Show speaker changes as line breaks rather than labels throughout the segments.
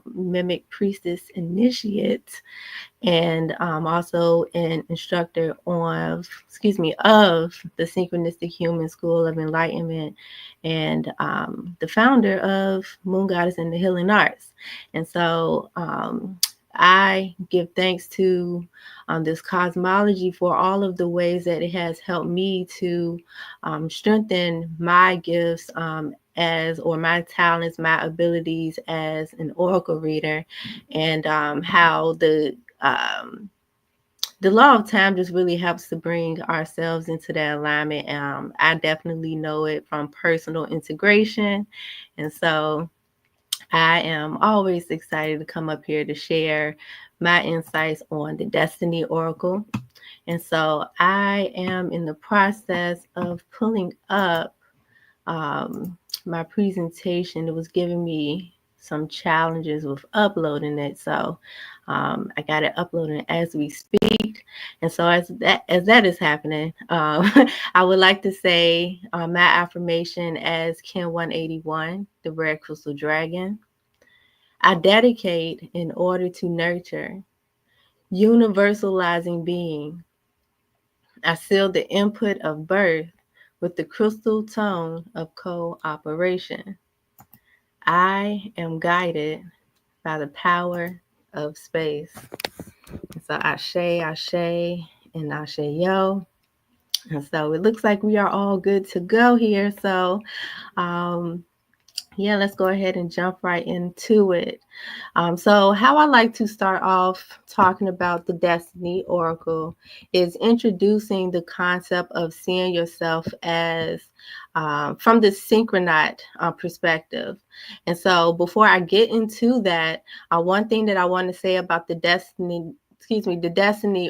mimic priestess initiate, and also an instructor of the Synchronistic Human School of Enlightenment, and the founder of Moon Goddess and the Healing Arts. And so I give thanks to this cosmology for all of the ways that it has helped me to strengthen my gifts or my talents, my abilities as an oracle reader, and how the law of time just really helps to bring ourselves into that alignment. I definitely know it from personal integration. And so I am always excited to come up here to share my insights on the Destiny Oracle. And so I am in the process of pulling up my presentation. It was giving me some challenges with uploading it. So I got it uploading as we speak. And so as that is happening, I would like to say my affirmation as Kin 181, the Red Crystal Dragon. I dedicate in order to nurture, universalizing being. I seal the input of birth with the crystal tone of cooperation. I am guided by the power of space. And so Ashe, Ashe, and Ashe Yo. And so it looks like we are all good to go here. So yeah, let's go ahead and jump right into it. So how I like to start off talking about the Destiny Oracle is introducing the concept of seeing yourself as from the synchronaut perspective. And so before I get into that, one thing that I want to say about the Destiny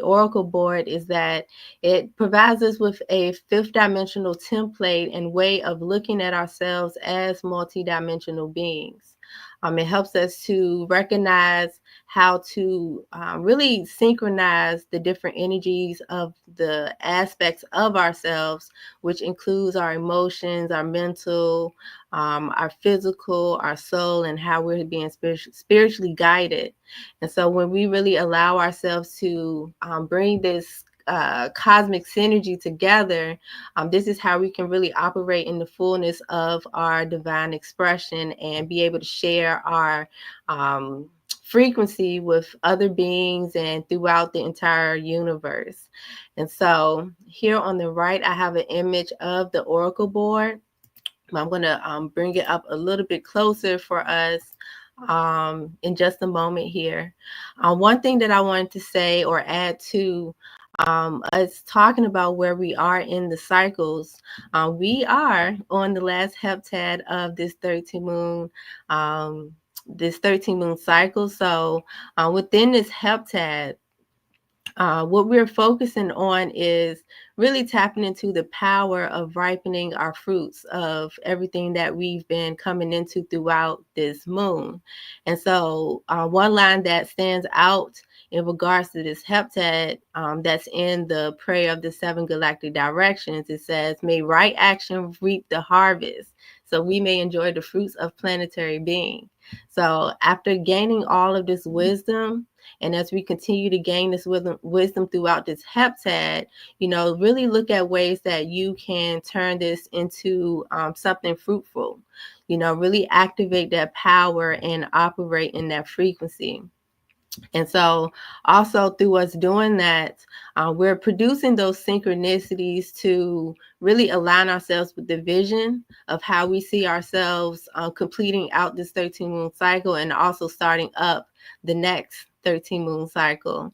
Oracle board is that it provides us with a fifth dimensional template and way of looking at ourselves as multidimensional beings. It helps us to recognize how to really synchronize the different energies of the aspects of ourselves, which includes our emotions, our mental, our physical, our soul, and how we're being spiritually guided. And so when we really allow ourselves to bring this cosmic synergy together, this is how we can really operate in the fullness of our divine expression and be able to share our frequency with other beings and throughout the entire universe. And so here on the right, I have an image of the Oracle board. I'm going to bring it up a little bit closer for us in just a moment here. One thing that I wanted to say or add to us talking about where we are in the cycles, we are on the last heptad of this 13 moon cycle. So within this heptad, what we're focusing on is really tapping into the power of ripening our fruits of everything that we've been coming into throughout this moon. And so one line that stands out in regards to this heptad that's in the prayer of the 7 galactic directions, it says, may right action reap the harvest, so we may enjoy the fruits of planetary being. So after gaining all of this wisdom, and as we continue to gain this wisdom throughout this heptad, really look at ways that you can turn this into something fruitful, really activate that power and operate in that frequency. And so also through us doing that, we're producing those synchronicities to really align ourselves with the vision of how we see ourselves completing out this 13 moon cycle and also starting up the next 13 moon cycle.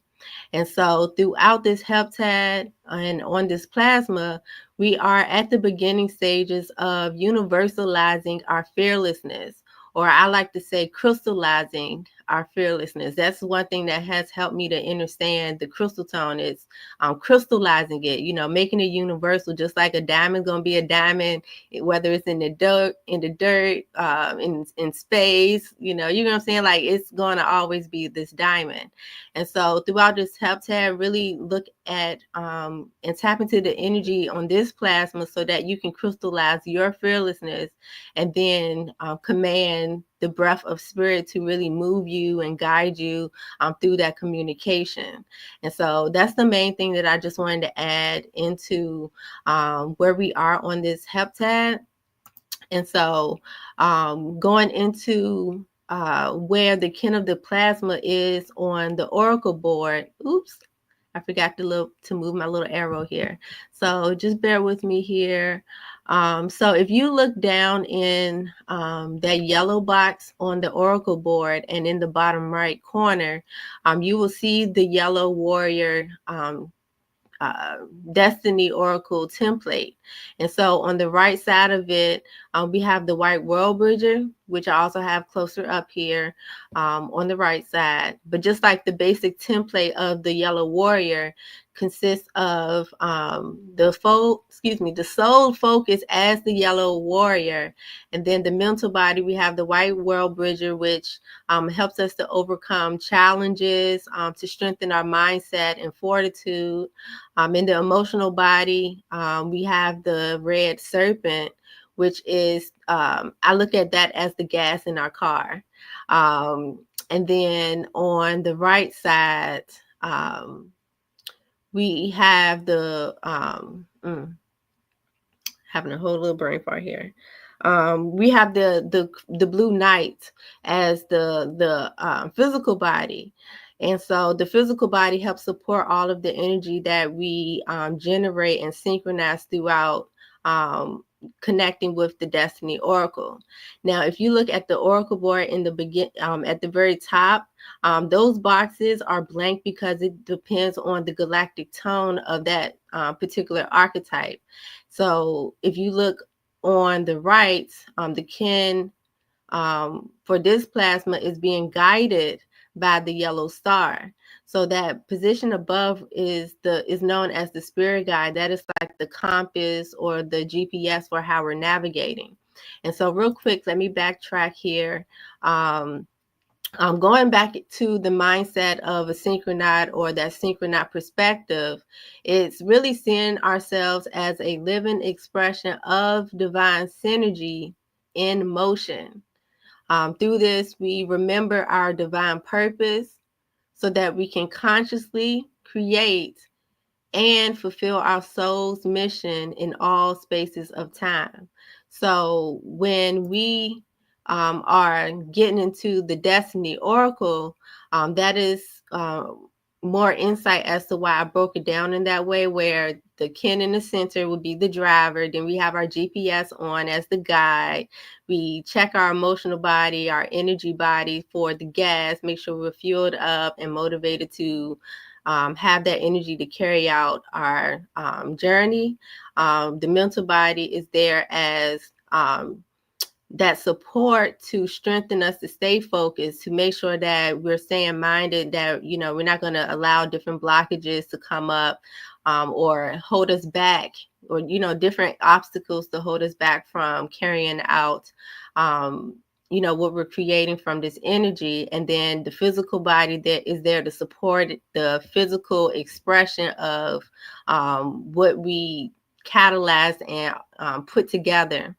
And so throughout this heptad and on this plasma, we are at the beginning stages of universalizing our fearlessness, or I like to say crystallizing our fearlessness. That's one thing that has helped me to understand the crystal tone is crystallizing it, making it universal, just like a diamond going to be a diamond, whether it's in the dirt, in space, you know what I'm saying? Like, it's going to always be this diamond. And so throughout this heptad, really look at and tap into the energy on this plasma so that you can crystallize your fearlessness and then command the breath of spirit to really move you and guide you through that communication. And so that's the main thing that I just wanted to add into where we are on this heptad. And so going into where the kin of the plasma is on the oracle board. Oops, I forgot to move my little arrow here. So just bear with me here. So if you look down in that yellow box on the oracle board and in the bottom right corner, you will see the yellow warrior uh, Destiny Oracle template. And so on the right side of it, we have the White World Bridger, which I also have closer up here on the right side. But just like the basic template of the Yellow Warrior consists of the soul focus as the Yellow Warrior. And then the mental body, we have the White World Bridger, which helps us to overcome challenges, to strengthen our mindset and fortitude. In the emotional body, we have the red serpent, which is, I look at that as the gas in our car. And then on the right side, we have the, having a whole little brain fart here. We have the blue knight as the physical body. And so the physical body helps support all of the energy that we generate and synchronize throughout connecting with the Destiny Oracle. Now, if you look at the Oracle board in the at the very top, those boxes are blank because it depends on the galactic tone of that particular archetype. So if you look on the right, the kin for this plasma is being guided by the yellow star. So that position above is known as the spirit guide. That is like the compass or the GPS for how we're navigating. And so real quick, let me backtrack here. Going back to the mindset of a synchronaut or that synchronaut perspective, it's really seeing ourselves as a living expression of divine synergy in motion. Through this, we remember our divine purpose so that we can consciously create and fulfill our soul's mission in all spaces of time. So when we are getting into the Destiny Oracle, that is more insight as to why I broke it down in that way, where the kin in the center would be the driver. Then we have our GPS on as the guide. We check our emotional body, our energy body for the gas, make sure we're fueled up and motivated to have that energy to carry out our journey. The mental body is there as that support to strengthen us to stay focused, to make sure that we're staying minded, that, you know, we're not going to allow different blockages to come up or hold us back, or, you know, different obstacles to hold us back from carrying out you know, what we're creating from this energy. And then the physical body that is there to support the physical expression of what we catalyze and put together.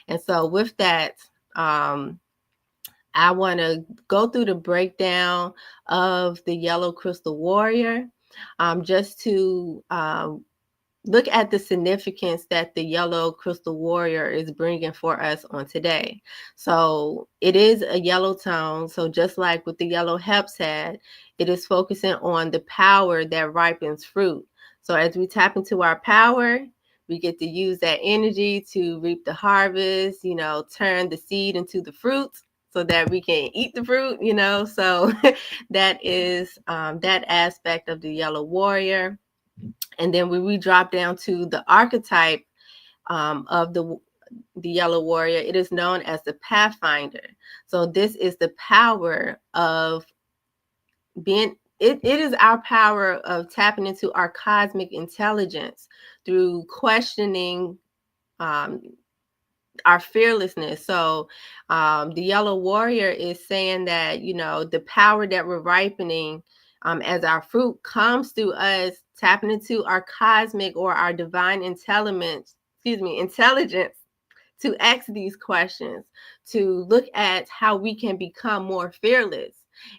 And so with that, I want to go through the breakdown of the yellow crystal warrior, just to look at the significance that the yellow crystal warrior is bringing for us on today. So it is a yellow tone. So just like with the yellow heptad, it is focusing on the power that ripens fruit. So as we tap into our power, we get to use that energy to reap the harvest, you know, turn the seed into the fruit so that we can eat the fruit, you know. So that is that aspect of the yellow warrior. And then when we drop down to the archetype of the yellow warrior, it is known as the pathfinder. So this is the power of being, it is our power of tapping into our cosmic intelligence through questioning our fearlessness. So the yellow warrior is saying that, you know, the power that we're ripening as our fruit comes through us tapping into our cosmic or our divine intelligence to ask these questions, to look at how we can become more fearless.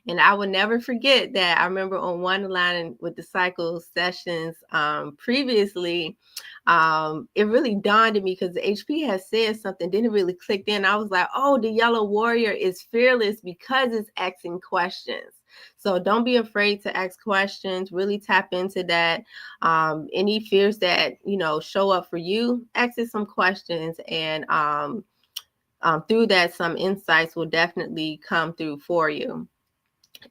And I will never forget that I remember on one line with the cycle sessions previously, it really dawned on me because the HP has said something, then it really clicked in. I was like, oh, the yellow warrior is fearless because it's asking questions. So don't be afraid to ask questions, really tap into that. Any fears that, show up for you, ask it some questions, and through that, some insights will definitely come through for you.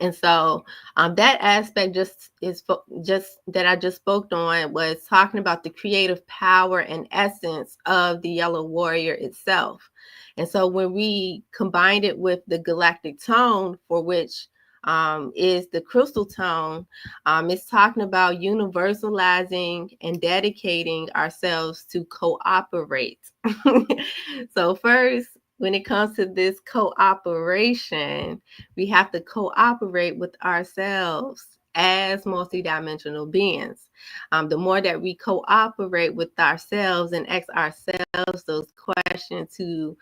And so that aspect just that I just spoke on was talking about the creative power and essence of the yellow warrior itself. And so when we combined it with the galactic tone, for which is the crystal tone, it's talking about universalizing and dedicating ourselves to cooperate. So first, when it comes to this cooperation, we have to cooperate with ourselves as multidimensional beings. The more that we cooperate with ourselves and ask ourselves those questions to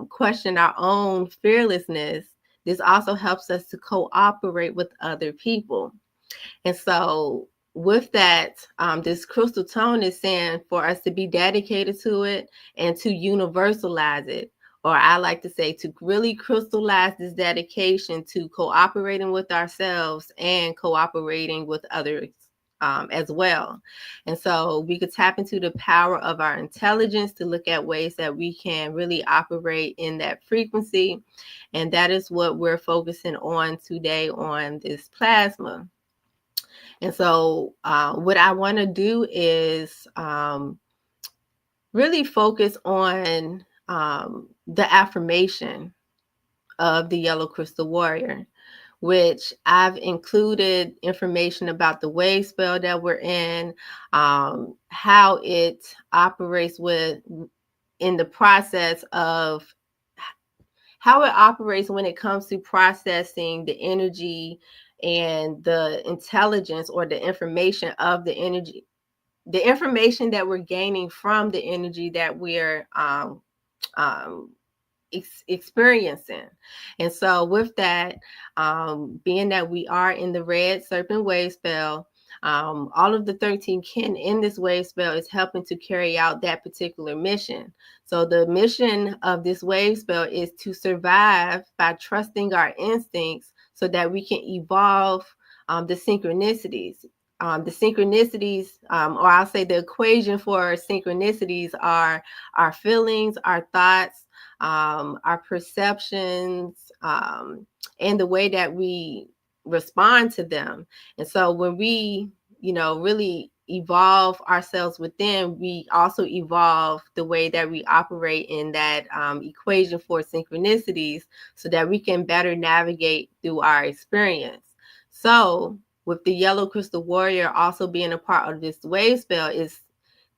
question our own fearlessness, this also helps us to cooperate with other people. And so with that, this crystal tone is saying for us to be dedicated to it and to universalize it. Or I like to say to really crystallize this dedication to cooperating with ourselves and cooperating with others as well. And so we could tap into the power of our intelligence to look at ways that we can really operate in that frequency. And that is what we're focusing on today on this plasma. And so what I want to do is really focus on the affirmation of the yellow crystal warrior, which I've included information about the wave spell that we're in, how it operates in the process of how it operates when it comes to processing the energy and the intelligence or the information of the energy, the information that we're gaining from the energy that we're um, experiencing. And so with that, being that we are in the red serpent wave spell, all of the 13 kin in this wave spell is helping to carry out that particular mission. So the mission of this wave spell is to survive by trusting our instincts so that we can evolve the synchronicities. Or I'll say the equation for synchronicities are our feelings, our thoughts, our perceptions, and the way that we respond to them. And so when we, really evolve ourselves within, we also evolve the way that we operate in that equation for synchronicities so that we can better navigate through our experience. So with the yellow crystal warrior also being a part of this wave spell, is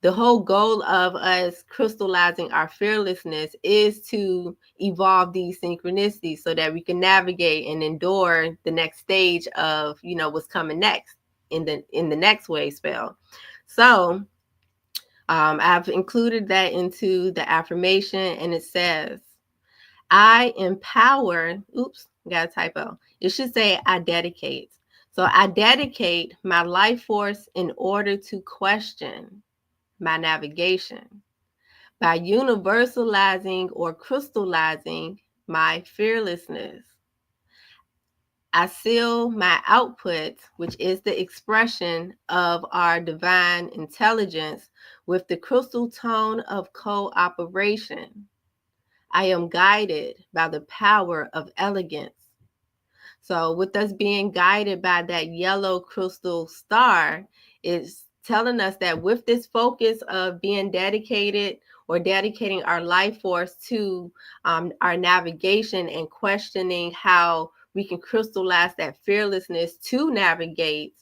the whole goal of us crystallizing our fearlessness is to evolve these synchronicities so that we can navigate and endure the next stage of, what's coming next in the next wave spell. So I've included that into the affirmation, and it says, I empower, got a typo. It should say I dedicate. So I dedicate my life force in order to question my navigation by universalizing or crystallizing my fearlessness. I seal my output, which is the expression of our divine intelligence, with the crystal tone of cooperation. I am guided by the power of elegance. So with us being guided by that yellow crystal star, it's telling us that with this focus of being dedicated or dedicating our life force to our navigation and questioning how we can crystallize that fearlessness to navigate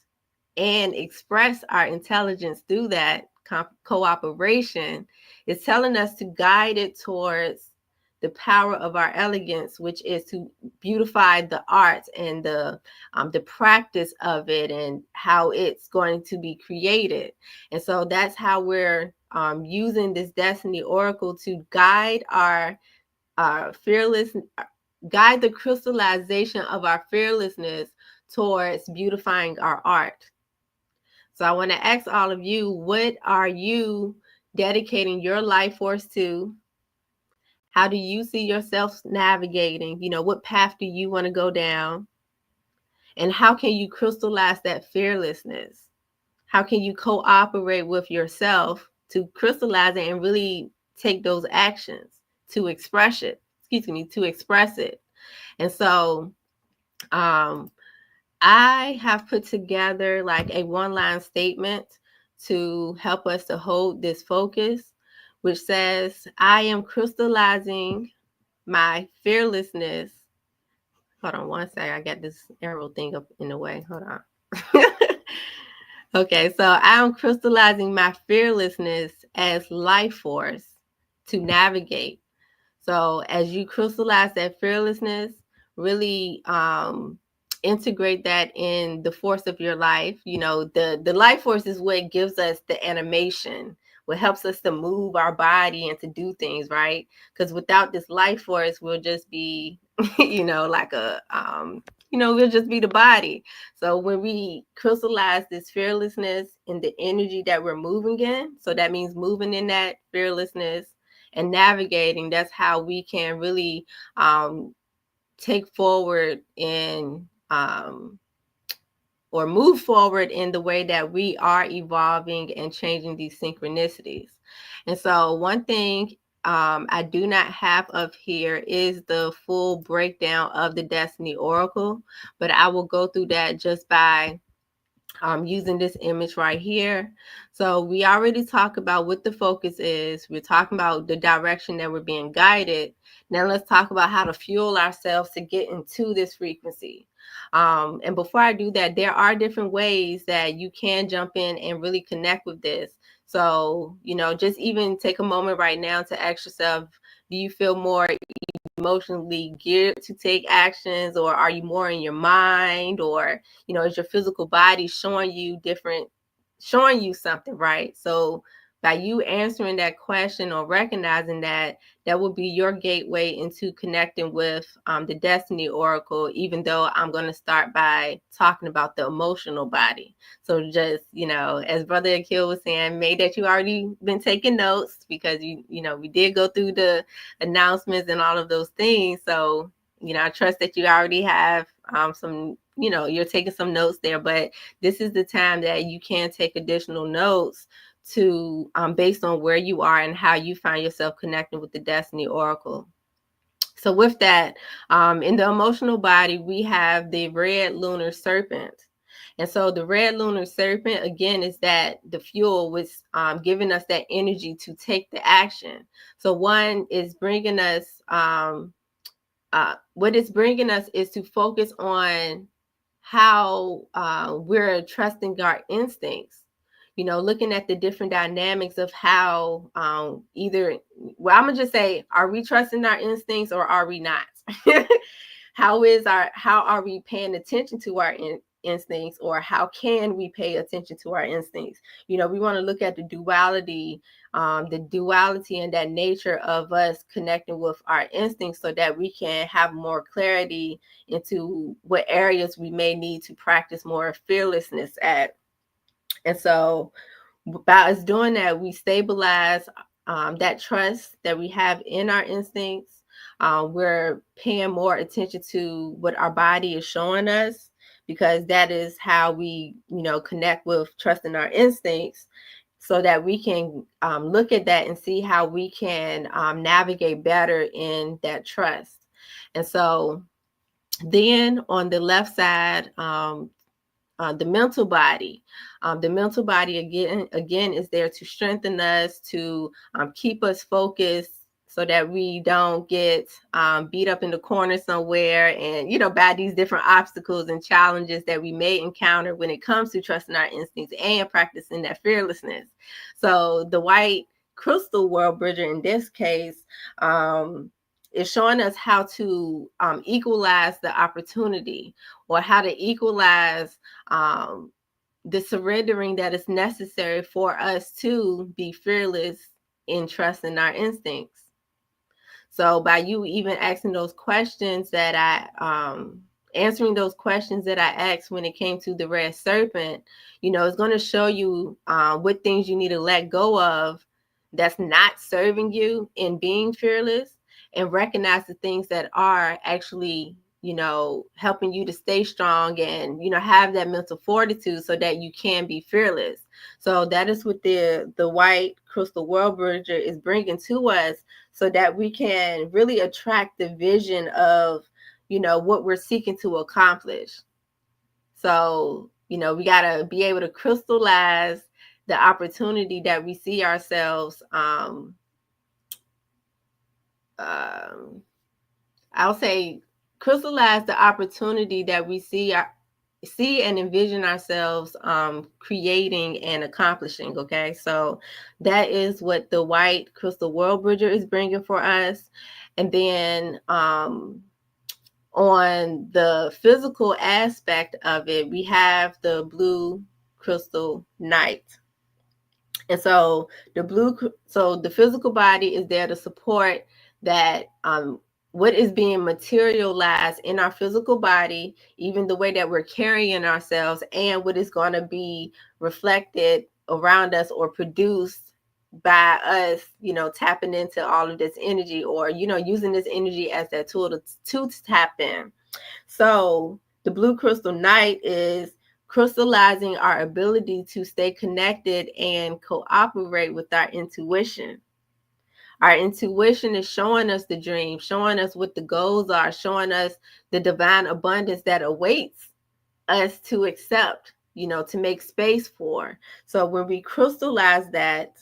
and express our intelligence through that cooperation, it's telling us to guide it towards the power of our elegance, which is to beautify the art and the practice of it and how it's going to be created. And so that's how we're using this Destiny Oracle to guide our fearless, guide the crystallization of our fearlessness towards beautifying our art. So I want to ask all of you, what are you dedicating your life force to? How do you see yourself navigating? What path do you want to go down? And how can you crystallize that fearlessness? How can you cooperate with yourself to crystallize it and really take those actions to express it? To express it. And so I have put together like a one-line statement to help us to hold this focus, which says, I am crystallizing my fearlessness. Hold on one second. I got this arrow thing up in the way. Hold on. Okay, so I'm crystallizing my fearlessness as life force to navigate. So as you crystallize that fearlessness, really integrate that in the force of your life. The life force is what gives us the animation, what helps us to move our body and to do things, right? Because without this life force, we'll just be, like we'll just be the body. So when we crystallize this fearlessness in the energy that we're moving in, so that means moving in that fearlessness and navigating, that's how we can really take forward in or move forward in the way that we are evolving and changing these synchronicities. And so one thing I do not have up here is the full breakdown of the Destiny Oracle, but I will go through that just by using this image right here. So we already talked about what the focus is. We're talking about the direction that we're being guided. Now let's talk about how to fuel ourselves to get into this frequency. And before I do that, there are different ways that you can jump in and really connect with this. So, just even take a moment right now to ask yourself, do you feel more emotionally geared to take actions, or are you more in your mind, or is your physical body showing you something, right? So by you answering that question or recognizing that, that will be your gateway into connecting with the Destiny Oracle, even though I'm going to start by talking about the emotional body. So just, as Brother Akil was saying, maybe that you already been taking notes, because we did go through the announcements and all of those things. So, I trust that you already have some, you're taking some notes there, but this is the time that you can take additional notes to based on where you are and how you find yourself connecting with the Destiny Oracle. So with that, in the emotional body, we have the red lunar serpent. And so the red lunar serpent, again, is that the fuel was giving us that energy to take the action. So one is bringing us, what it's bringing us is to focus on how we're trusting our instincts. Looking at the different dynamics of how I'm gonna just say, are we trusting our instincts or are we not? How are we paying attention to our instincts, or how can we pay attention to our instincts? We want to look at the duality and that nature of us connecting with our instincts, so that we can have more clarity into what areas we may need to practice more fearlessness at. And so by us doing that, we stabilize that trust that we have in our instincts. We're paying more attention to what our body is showing us, because that is how we, connect with trusting our instincts, so that we can look at that and see how we can navigate better in that trust. And so then on the left side, the mental body. The mental body again is there to strengthen us, to keep us focused, so that we don't get beat up in the corner somewhere, and by these different obstacles and challenges that we may encounter when it comes to trusting our instincts and practicing that fearlessness. So the white crystal world bridger in this case it's showing us how to equalize the opportunity, or how to equalize the surrendering that is necessary for us to be fearless in trusting our instincts. So by you even asking those questions that answering those questions that I asked when it came to the red serpent, it's going to show you what things you need to let go of that's not serving you in being fearless, and recognize the things that are actually, helping you to stay strong and, have that mental fortitude so that you can be fearless. So that is what the white crystal world bridger is bringing to us, so that we can really attract the vision of, what we're seeking to accomplish. So, we got to be able to crystallize the opportunity that we see ourselves, I'll say crystallize the opportunity that we see and envision ourselves creating and accomplishing. Okay, so that is what the white crystal world bridger is bringing for us. And then on the physical aspect of it, we have the blue crystal knight. And so the physical body is there to support that, what is being materialized in our physical body, even the way that we're carrying ourselves, and what is going to be reflected around us or produced by us, tapping into all of this energy, or, using this energy as that tool to tap in. So the blue crystal knight is crystallizing our ability to stay connected and cooperate with our intuition. Our intuition is showing us the dream, showing us what the goals are, showing us the divine abundance that awaits us to accept, to make space for. So when we crystallize that,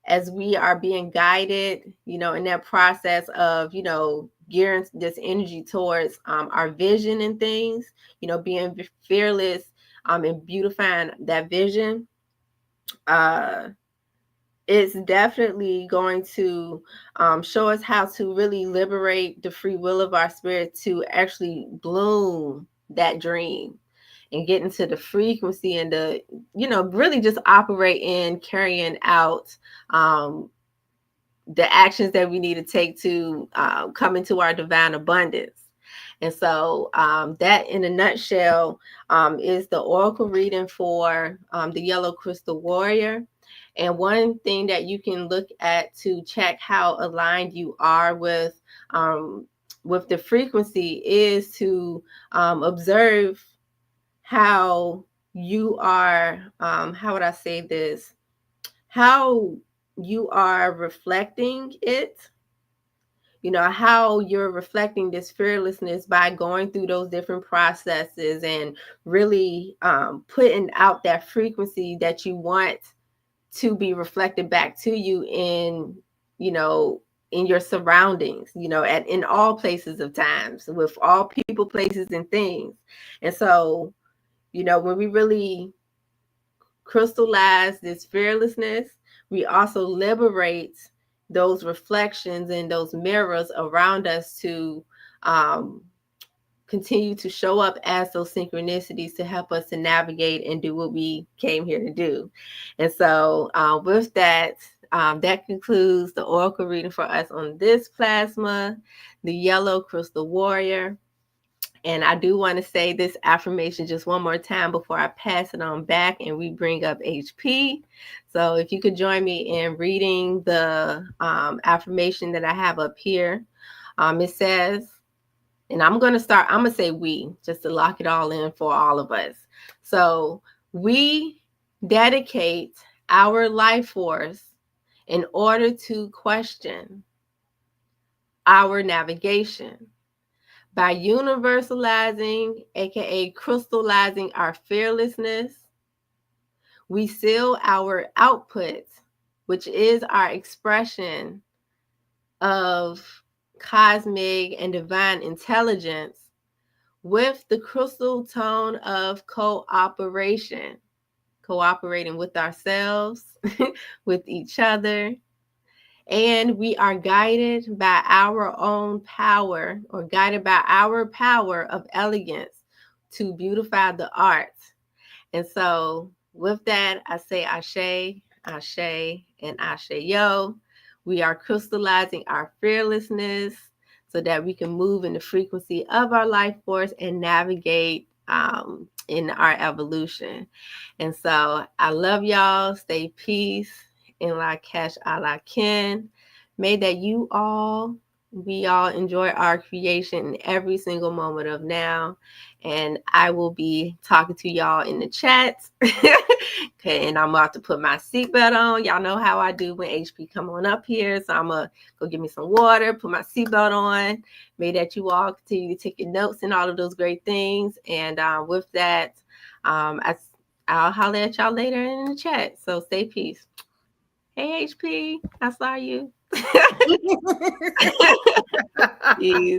as we are being guided, in that process of, gearing this energy towards our vision and things, being fearless and beautifying that vision, it's definitely going to show us how to really liberate the free will of our spirit to actually bloom that dream and get into the frequency and the, really just operate in carrying out the actions that we need to take to come into our divine abundance. And so that, in a nutshell, is the oracle reading for the yellow crystal warrior. And one thing that you can look at to check how aligned you are with the frequency is to observe how you are, how would I say this, how you are reflecting it, how you're reflecting this fearlessness by going through those different processes and really putting out that frequency that you want to be reflected back to you in, in your surroundings, in all places of times, with all people, places, and things. And so, when we really crystallize this fearlessness, we also liberate those reflections and those mirrors around us to continue to show up as those synchronicities to help us to navigate and do what we came here to do. And so with that, that concludes the oracle reading for us on this plasma, the yellow crystal warrior. And I do want to say this affirmation just one more time before I pass it on back and we bring up HP. So if you could join me in reading the affirmation that I have up here. It says, and I'm going to say we, just to lock it all in for all of us. So we dedicate our life force in order to question our navigation. By universalizing, aka crystallizing our fearlessness, we seal our output, which is our expression of cosmic and divine intelligence, with the crystal tone of cooperation, cooperating with ourselves, with each other, And we are guided by our own power, or guided by our power of elegance to beautify the arts. And so with that, I say Ashe, Ashe, and Ashe Yo. We are crystallizing our fearlessness so that we can move in the frequency of our life force and navigate in our evolution. And so I love y'all. Stay peace. In la cash a la kin. May that we all enjoy our creation in every single moment of now. And I will be talking to y'all in the chats. Okay, and I'm about to put my seatbelt on. Y'all know how I do when HP come on up here. So I'm going to go get me some water, put my seatbelt on. May that you all continue to take your notes and all of those great things. And with that, I'll holler at y'all later in the chat. So stay peace. Hey, HP, I saw you. Jeez.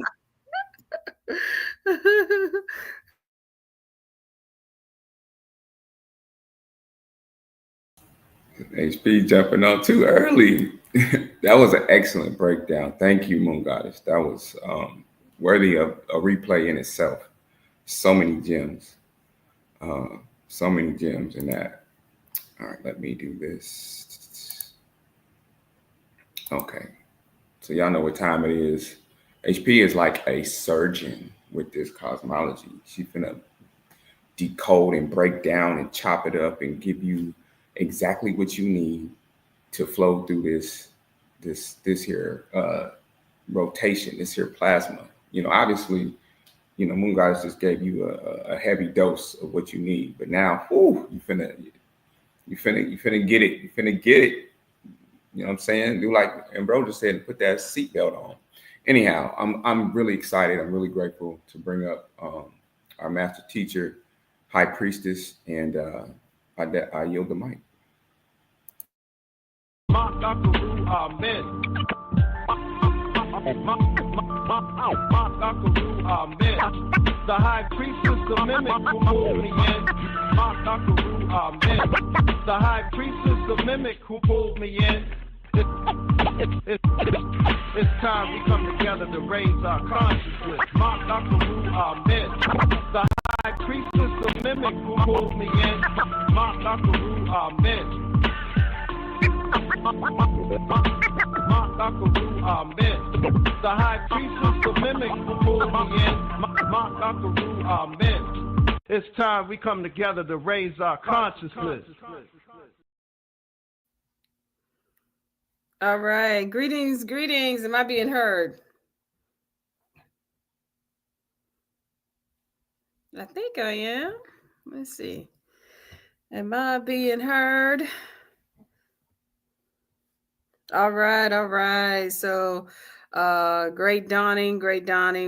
HP jumping on too early. That was an excellent breakdown. Thank you, Moon Goddess. That was worthy of a replay in itself. So many gems. So many gems in that. All right, let me do this. Okay. So y'all know what time it is. HP is like a surgeon with this cosmology. She's gonna decode and break down and chop it up and give you exactly what you need to flow through this here rotation, this here plasma. Obviously, Moon Goddess just gave you a heavy dose of what you need, but now, you finna get it. You finna get it. You know what I'm saying? Do like Ambrosia said, put that seatbelt on. Anyhow, I'm really excited. I'm really grateful to bring up our master teacher, High Priestess, and I yield the mic.
The High Priestess, the mimic who pulled me in. The High Priestess, the mimic who pulled me in. It's time we come together to raise our consciousness. The High Priestess, the mimic who pulled me in. The High Priestess, the mimic who pulled me in. Amen. It's time we come together to raise our consciousness.
All right. Greetings. Am I being heard? I think I am. Let's see. Am I being heard? All right. So, great dawning.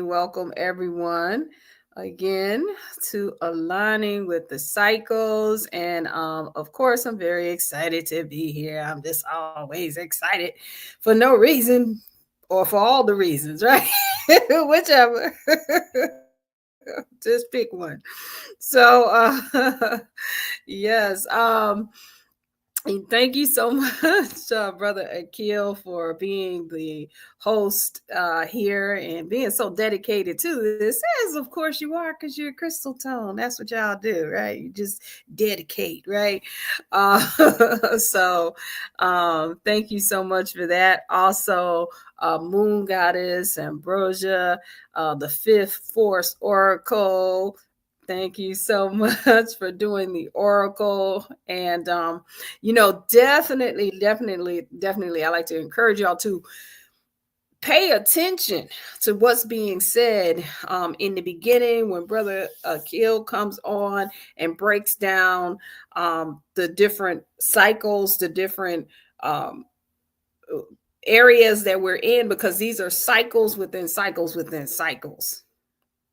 Welcome everyone again to Aligning with the Cycles. And of course, I'm very excited to be here. I'm just always excited for no reason or for all the reasons, right? Whichever. Just pick one. So, yes. Thank you so much, Brother Akil, for being the host here and being so dedicated to this, as of course you are, because you're a crystal tone. That's what y'all do, right? You just dedicate, right? So thank you so much for that. Also, Moon Goddess, Ambrosia, the Fifth Force Oracle. Thank you so much for doing the Oracle. And, definitely, I like to encourage y'all to pay attention to what's being said in the beginning when Brother Akil comes on and breaks down the different cycles, the different areas that we're in, because these are cycles within cycles within cycles.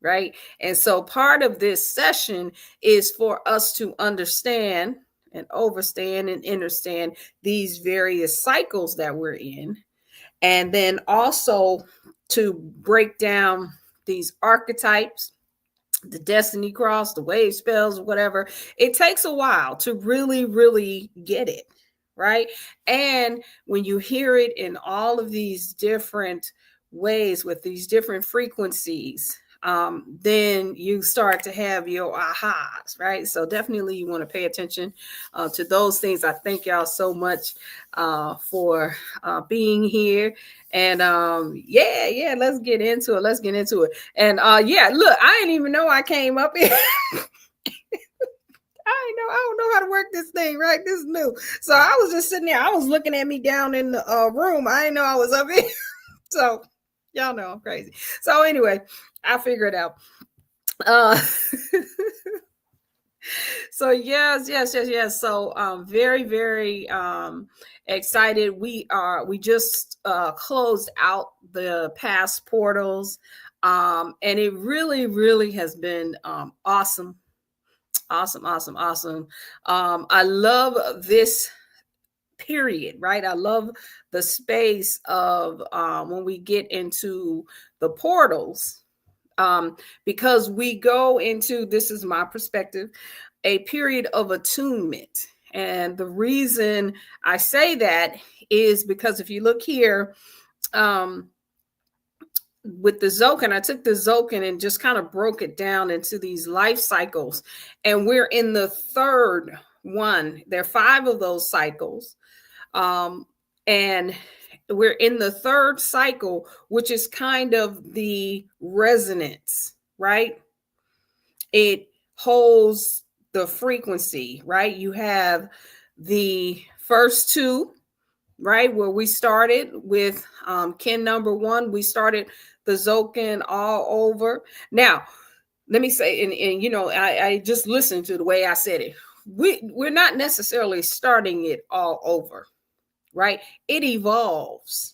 Right. And so part of this session is for us to understand and overstand and understand these various cycles that we're in. And then also to break down these archetypes, the destiny cross, the wave spells, whatever. It takes a while to really, really get it. right? And when you hear it in all of these different ways with these different frequencies, then you start to have your ahas, right? So definitely you want to pay attention to those things. I thank y'all so much for being here. And yeah, let's get into it. Let's get into it. And yeah, look, I didn't even know I came up here. I don't know how to work this thing, right? This is new. So I was just sitting there. I was looking at me down in the room. I didn't know I was up here. So y'all know I'm crazy. So anyway, I figured it out. So yes. So very, very excited. We just closed out the past portals. And it really, really has been awesome. Awesome. I love this period, right? I love the space of when we get into the portals, because we go into, this is my perspective, a period of attunement. And the reason I say that is because if you look here, with the Zokan, I took the Zokan and just kind of broke it down into these life cycles. And we're in the third one. There are 5 of those cycles. And we're in the third cycle, which is kind of the resonance, right? It holds the frequency, right? You have the first 2, right, where we started with kin number 1. We started the Zokan all over. Now, let me say, and you know, I just listened to the way I said it. We're not necessarily starting it all over, right? It evolves,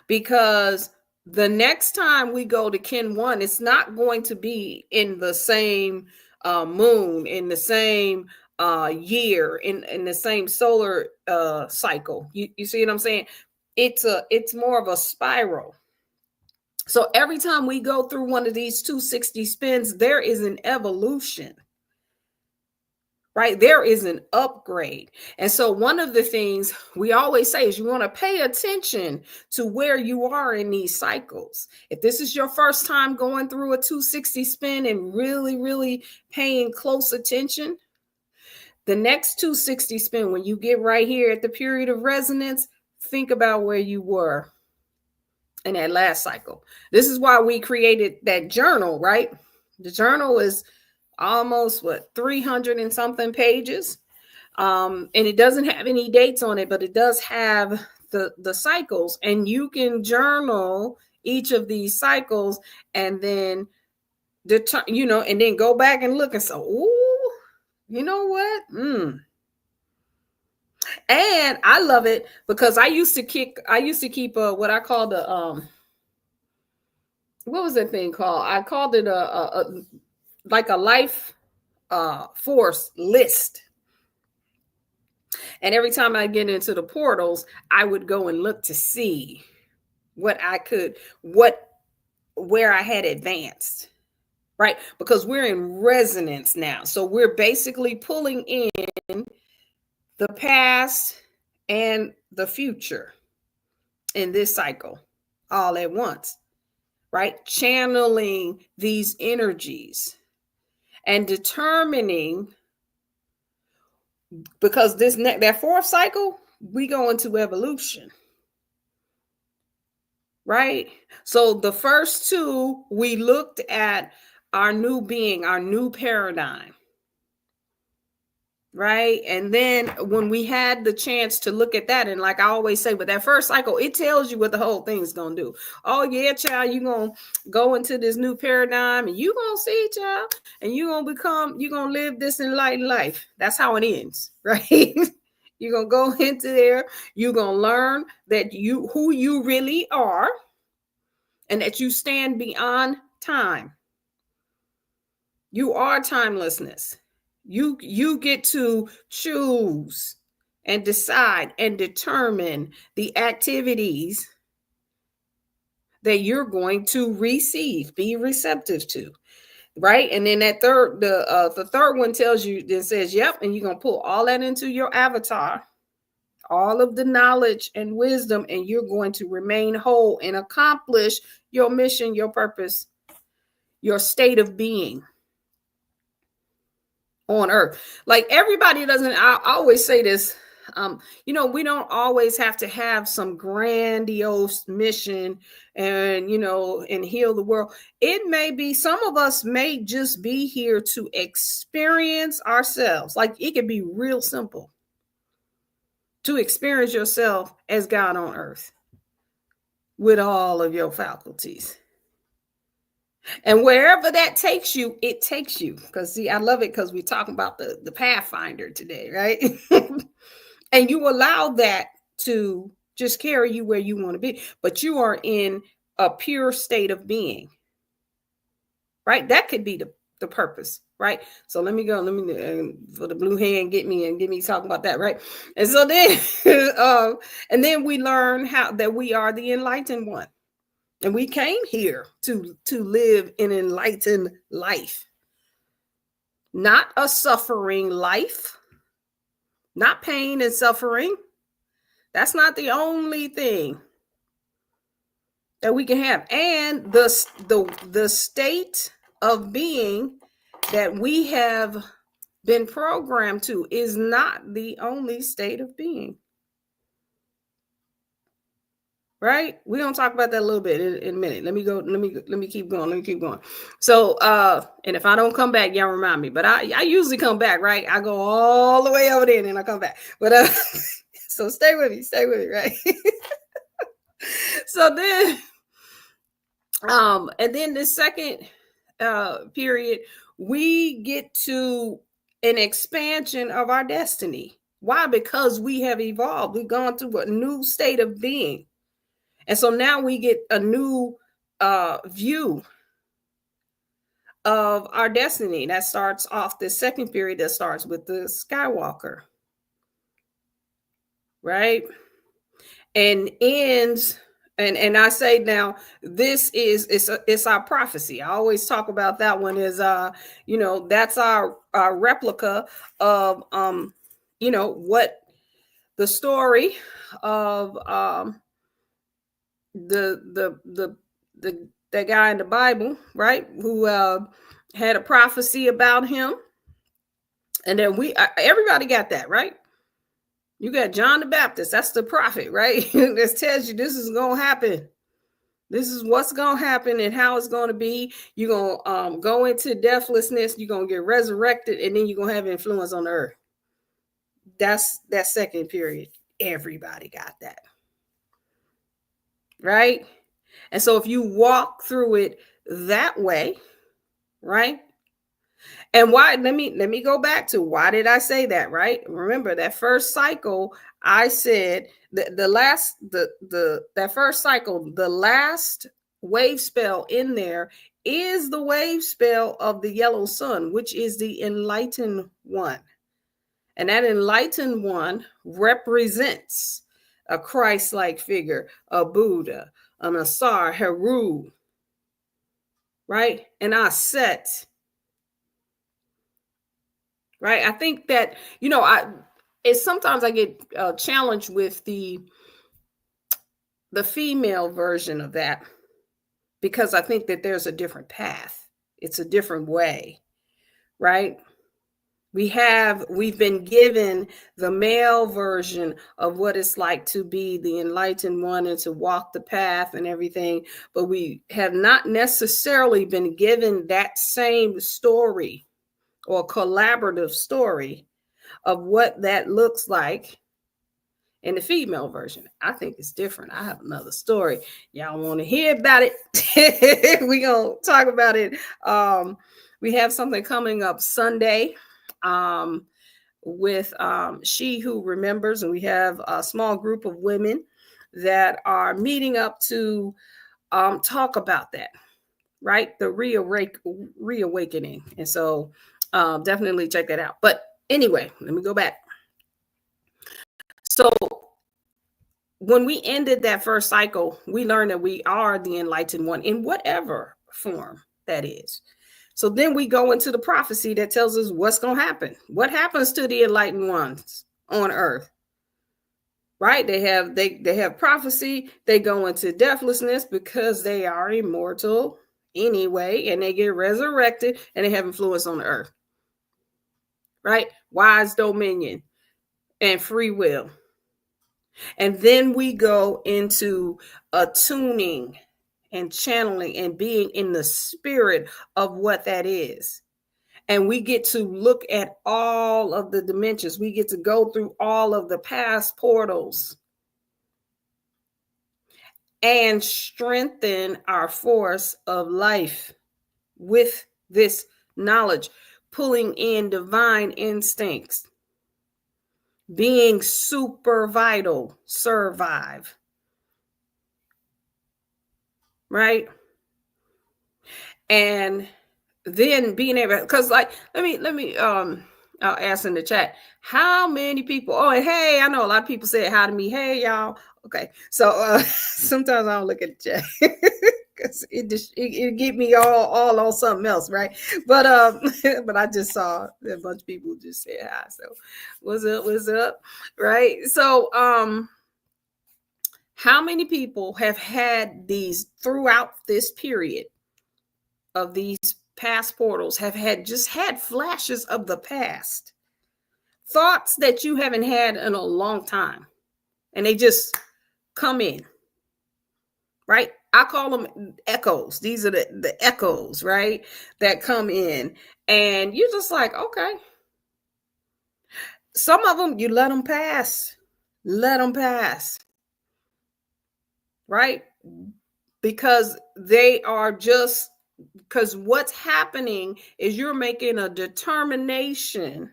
because the next time we go to kin 1, it's not going to be in the same moon, in the same year, in the same solar cycle. You see what I'm saying? It's more of a spiral. So every time we go through one of these 260 spins, there is an evolution, right? There is an upgrade. And so one of the things we always say is you want to pay attention to where you are in these cycles. If this is your first time going through a 260 spin and really, really paying close attention, the next 260 spin, when you get right here at the period of resonance, think about where you were in that last cycle. This is why we created that journal, right? The journal is almost 300 and something pages. And it doesn't have any dates on it, but it does have the cycles, and you can journal each of these cycles and then and then go back and look and say, ooh, you know what? And I love it because I used to keep what I call the what was that thing called? I called it like a life force list. And every time I get into the portals, I would go and look to see where I had advanced, right? Because we're in resonance now. So we're basically pulling in the past and the future in this cycle all at once, right? Channeling these energies and determining, because that 4th cycle, we go into evolution, right? So the first 2, we looked at our new being, our new paradigm, right? And then when we had the chance to look at that, and like I always say, with that first cycle, it tells you what the whole thing's gonna do. Oh yeah, child, you're gonna go into this new paradigm, and you're gonna see, child, and you're gonna live this enlightened life. That's how it ends, right? You're gonna go into there, you're gonna learn that who you really are, and that you stand beyond time. You are timelessness. You get to choose and decide and determine the activities that you're going to receive, be receptive to. right? And then that third, the third one tells you, then says, yep, and you're gonna pull all that into your avatar, all of the knowledge and wisdom, and you're going to remain whole and accomplish your mission, your purpose, your state of being on earth. Like everybody doesn't, I always say this, we don't always have to have some grandiose mission and, and heal the world. It may be, some of us may just be here to experience ourselves. Like it could be real simple to experience yourself as God on earth with all of your faculties. And wherever that takes you, it takes you. Because see, I love it because we're talking about the Pathfinder today, right? And you allow that to just carry you where you want to be. But you are in a pure state of being, right? That could be the purpose, right? So let me go. Let me, for the blue hand, get me talking about that, right? And so then, and then we learn how that we are the enlightened one. And we came here to live an enlightened life, not a suffering life, not pain and suffering. That's not the only thing that we can have. And the state of being that we have been programmed to is not the only state of being. Right? We're gonna talk about that a little bit in a minute. Let me keep going. So and if I don't come back, y'all remind me. But I usually come back, right? I go all the way over there and then I come back. But so stay with me, right? So then and then the second period, we get to an expansion of our destiny. Why? Because we have evolved. We've gone through a new state of being. And so now we get a new view of our destiny. That starts off the second period that starts with the Skywalker, right? And ends, and I say now, this is it's our prophecy. I always talk about that one as that's our replica of what the story of the guy in the Bible, right, who had a prophecy about him, and then everybody got that, right? You got John the Baptist, that's the prophet, right? That tells you this is gonna happen. This is what's gonna happen and how it's gonna be. You're gonna go into deathlessness. You're gonna get resurrected, and then you're gonna have influence on the earth. That's that second period. Everybody got that, right? And so if you walk through it that way, right? And why, let me go back to why did I say that, right? Remember that first cycle, I said that first cycle, the last wave spell in there is the wave spell of the yellow sun, which is the enlightened one. And that enlightened one represents a Christ-like figure, a Buddha, an Asar, Heru, right? And Aset, right? I think that, sometimes I get challenged with the female version of that, because I think that there's a different path. It's a different way, right? We've been given the male version of what it's like to be the enlightened one and to walk the path and everything, but we have not necessarily been given that same story or collaborative story of what that looks like in the female version. I think it's different. I have another story. Y'all want to hear about it? We're going to talk about it. We have something coming up Sunday with She Who Remembers, and we have a small group of women that are meeting up to talk about that, right? The reawakening. And so definitely check that out. But anyway, let me go back. So when we ended that first cycle, we learned that we are the enlightened one in whatever form that is. So then we go into the prophecy that tells us what's going to happen. What happens to the enlightened ones on earth? Right? They have prophecy. They go into deathlessness because they are immortal anyway, and they get resurrected and they have influence on the earth. Right? Wise dominion and free will. And then we go into attuning and channeling and being in the spirit of what that is. And we get to look at all of the dimensions. We get to go through all of the past portals and strengthen our force of life with this knowledge, pulling in divine instincts, being super vital, survive. Right? And then being able, because like, let me I'll ask in the chat, how many people, oh, and hey, I know a lot of people said hi to me. Hey, y'all. Okay. So sometimes I don't look at the chat because it get me all on something else, right? But but I just saw a bunch of people just said hi. So what's up? Right. So how many people have had these throughout this period of these past portals, have had flashes of the past, thoughts that you haven't had in a long time, and they just come in, right? I call them echoes. These are the echoes, right, that come in, and you're just like, okay. Some of them, you let them pass, right? Because they are just, because what's happening is you're making a determination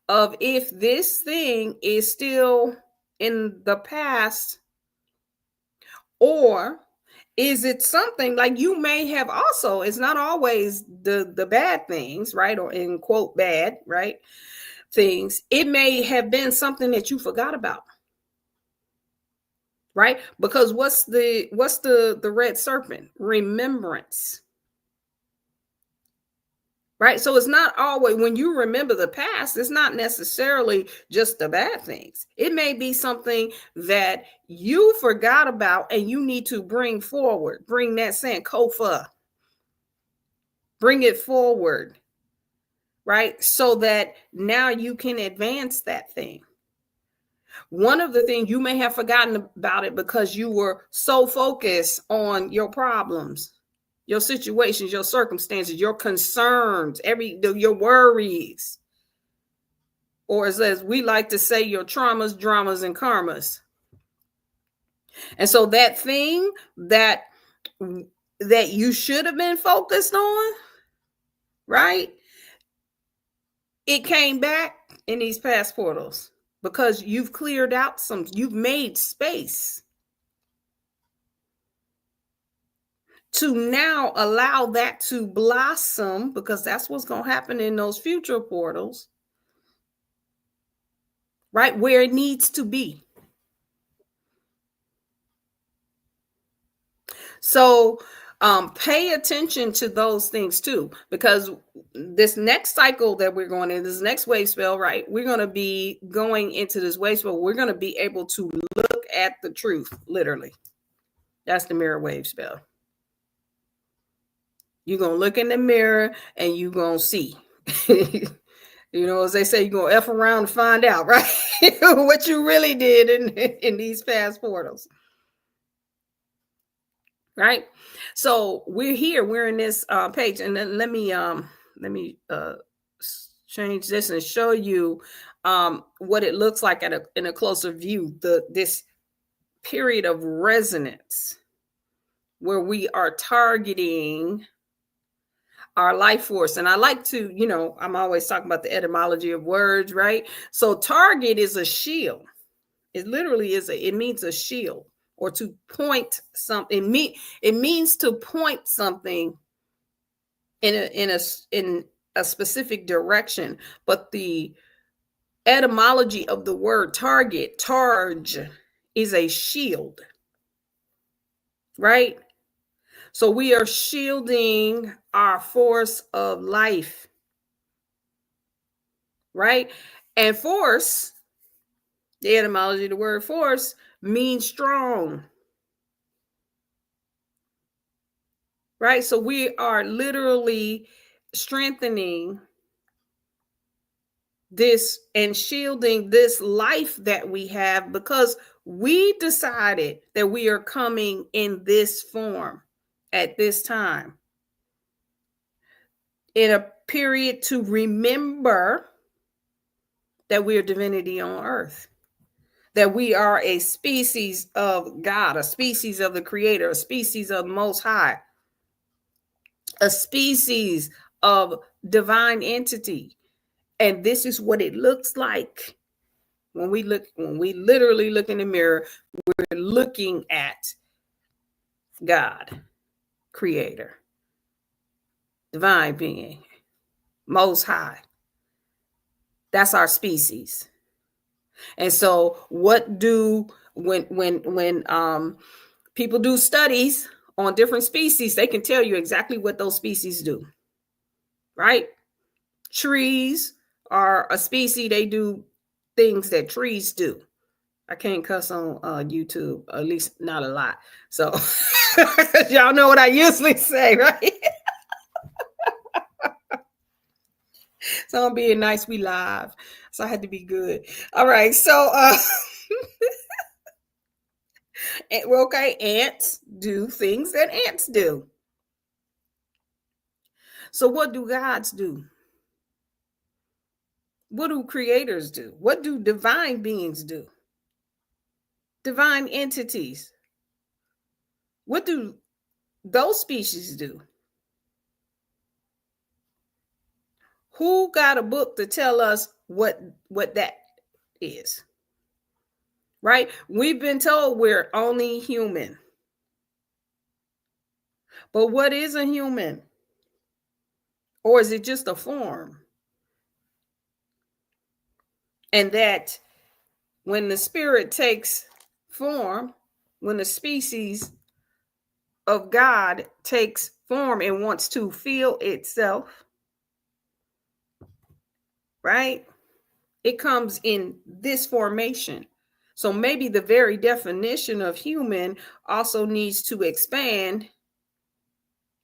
of if this thing is still in the past, or is it something like you may have also, it's not always the bad things, right? Or in quote bad, right? Things. It may have been something that you forgot about. Right? Because what's the red serpent? Remembrance. Right? So it's not always, when you remember the past, it's not necessarily just the bad things. It may be something that you forgot about and you need to bring forward. Bring that Sankofa. Bring it forward. Right? So that now you can advance that thing. One of the things, you may have forgotten about it because you were so focused on your problems, your situations, your circumstances, your concerns, your worries, or as we like to say, your traumas, dramas, and karmas. And so that thing that you should have been focused on, right? It came back in these past portals because you've cleared out you've made space to now allow that to blossom, because that's what's going to happen in those future portals, right? Where it needs to be. So pay attention to those things too, because this next cycle that we're going in, this next wave spell, right? We're going to be going into this wave spell. We're going to be able to look at the truth, literally. That's the mirror wave spell. You're going to look in the mirror and you're going to see. You know, as they say, you're going to F around and find out, right? What you really did in these past portals. Right? So we're in this page, and then let me change this and show you what it looks like in a closer view, this period of resonance where we are targeting our life force. And I like to, I'm always talking about the etymology of words, right? So target is a shield. It literally it means a shield, or to point something. It means to point something in a specific direction. But the etymology of the word target, targe, is a shield, right? So we are shielding our force of life, right? And force, the etymology of the word force, means strong, right? So we are literally strengthening this and shielding this life that we have, because we decided that we are coming in this form at this time, in a period to remember that we are divinity on earth, that we are a species of God, a species of the Creator, a species of Most High, a species of divine entity. And this is what it looks like when we literally look in the mirror. We're looking at God, Creator, divine being, Most High. That's our species. And so what do when people do studies on different species, they can tell you exactly what those species do, right? Trees are a species, they do things that trees do. I can't cuss on YouTube, at least not a lot. So y'all know what I usually say, right? So I'm being nice, we live. So I had to be good. All right. So okay, ants do things that ants do. So what do gods do? What do creators do? What do divine beings do? Divine entities. What do those species do? Who got a book to tell us what that is? Right? We've been told we're only human. But what is a human? Or is it just a form? And that when the spirit takes form, when the species of God takes form and wants to feel itself, right? It comes in this formation. So maybe the very definition of human also needs to expand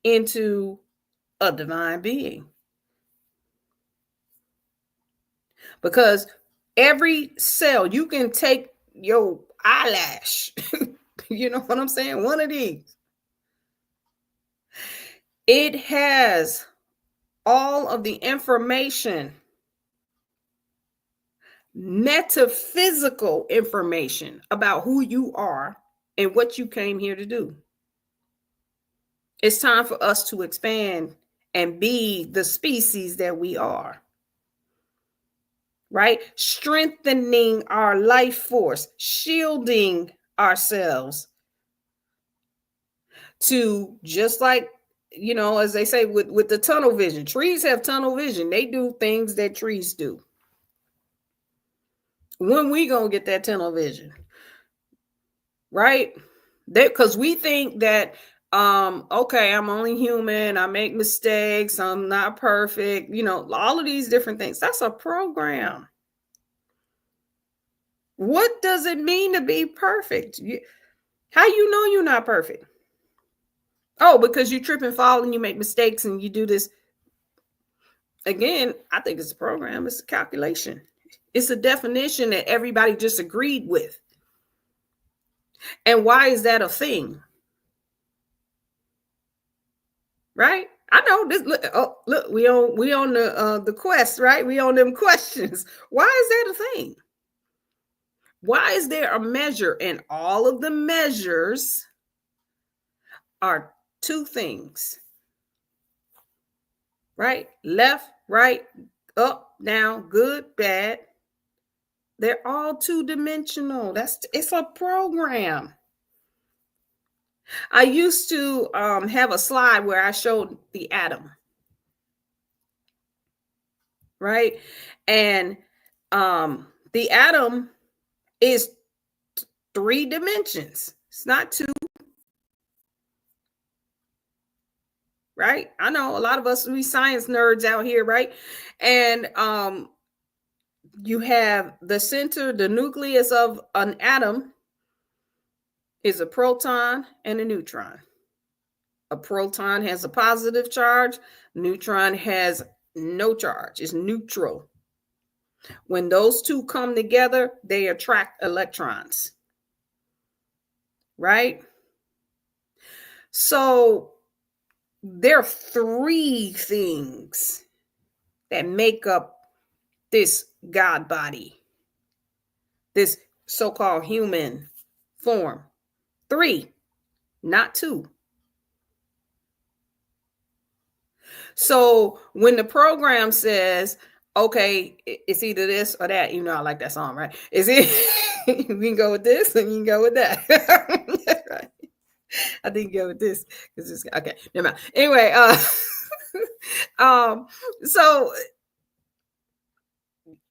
into a divine being. Because every cell, you can take your eyelash, you know what I'm saying? One of these. It has all of the information, metaphysical information about who you are and what you came here to do. It's time for us to expand and be the species that we are. Right? Strengthening our life force, shielding ourselves to, just like, you know, as they say with the tunnel vision, trees have tunnel vision. They do things that trees do. When we gonna get that tunnel vision? Right? Because we think that okay, I'm only human, I make mistakes, I'm not perfect, you know, all of these different things. That's a program. What does it mean to be perfect? How you know you're not perfect? Oh, because you trip and fall and you make mistakes and you do this. Again, I think it's a program, it's a calculation. It's a definition that everybody just agreed with. And why is that a thing? Right? I know this. Look, we on the quest, right? We on them questions. Why is that a thing? Why is there a measure? And all of the measures are two things, right? Left, right, up, down, good, bad. They're all two-dimensional. It's a program. I used to have a slide where I showed the atom, right? And the atom is 3 dimensions. It's not 2. right? I know a lot of us, we science nerds out here, right? And you have the center, the nucleus of an atom is a proton and a neutron. A proton has a positive charge, neutron has no charge, it's neutral. When those two come together, they attract electrons, right? So there are three things that make up this God body, this so-called human form. 3, not 2. So when the program says, okay, it's either this or that, you know, I like that song, right? Is it, we can go with this and you can go with that. Right. I think go with this because it's okay. Never mind. Anyway, so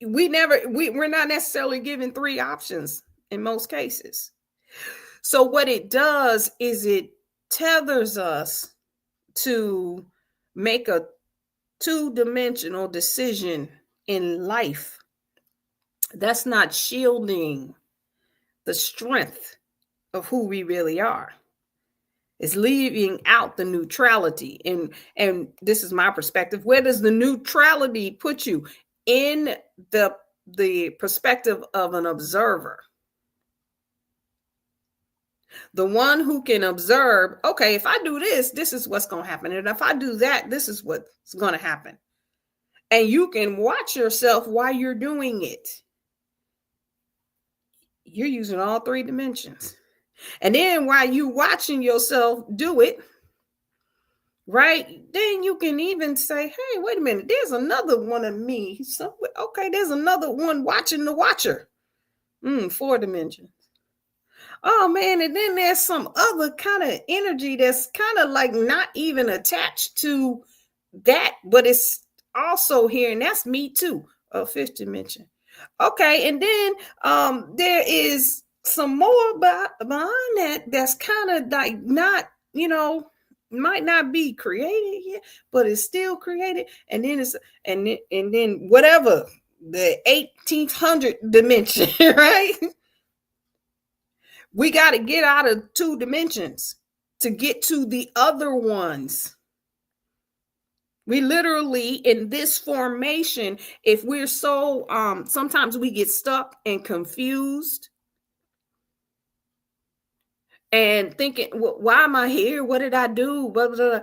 we're not necessarily given 3 options in most cases. So what it does is it tethers us to make a 2-dimensional decision in life. That's not shielding the strength of who we really are. It's leaving out the neutrality. And this is my perspective. Where does the neutrality put you? In the perspective of an observer. The one who can observe, okay, if I do this, this is what's going to happen. And if I do that, this is what's going to happen. And you can watch yourself while you're doing it. You're using all 3 dimensions. And then while you're watching yourself do it, right, then you can even say, hey, wait a minute, there's another one of me. So, okay, there's another one watching the watcher. 4 dimensions. Oh man, and then there's some other kind of energy that's kind of like not even attached to that, but it's also here, and that's me too, a 5th dimension. Okay, and then there is some more behind that that's kind of like not, you know, might not be created yet, but it's still created. And then it's and then whatever the 1800 dimension, right? We got to get out of 2 dimensions to get to the other ones. We literally, in this formation, if we're so, sometimes we get stuck and confused and thinking, why am I here? What did I do? Blah, blah, blah.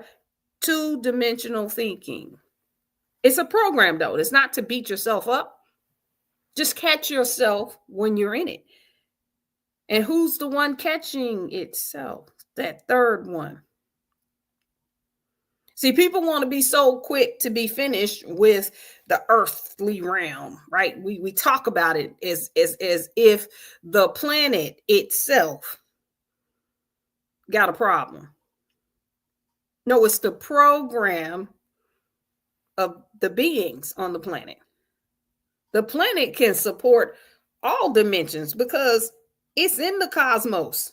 2-dimensional thinking. It's a program, though. It's not to beat yourself up. Just catch yourself when you're in it. And who's the one catching itself? That 3rd one. See, people want to be so quick to be finished with the earthly realm, right? We talk about it as if the planet itself got a problem. No, it's the program of the beings on the planet. The planet can support all dimensions because it's in the cosmos.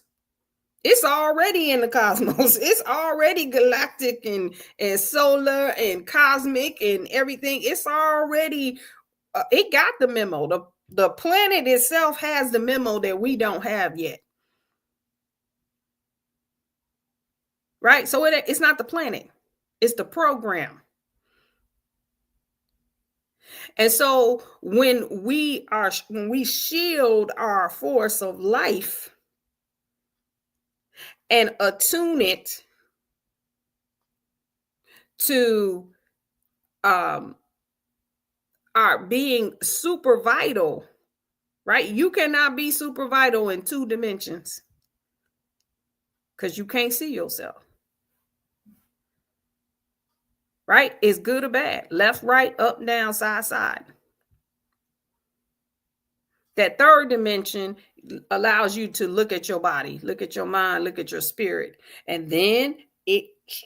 It's already in the cosmos. It's already galactic and solar and cosmic and everything. It's already, it got the memo. The planet itself has the memo that we don't have yet. Right? So it's not the planet. It's the program. And so when we shield our force of life and attune it to our being super vital, right? You cannot be super vital in 2 dimensions because you can't see yourself. Right? It's good or bad, left, right, up, down, side, side. That 3rd dimension allows you to look at your body, look at your mind, look at your spirit. And then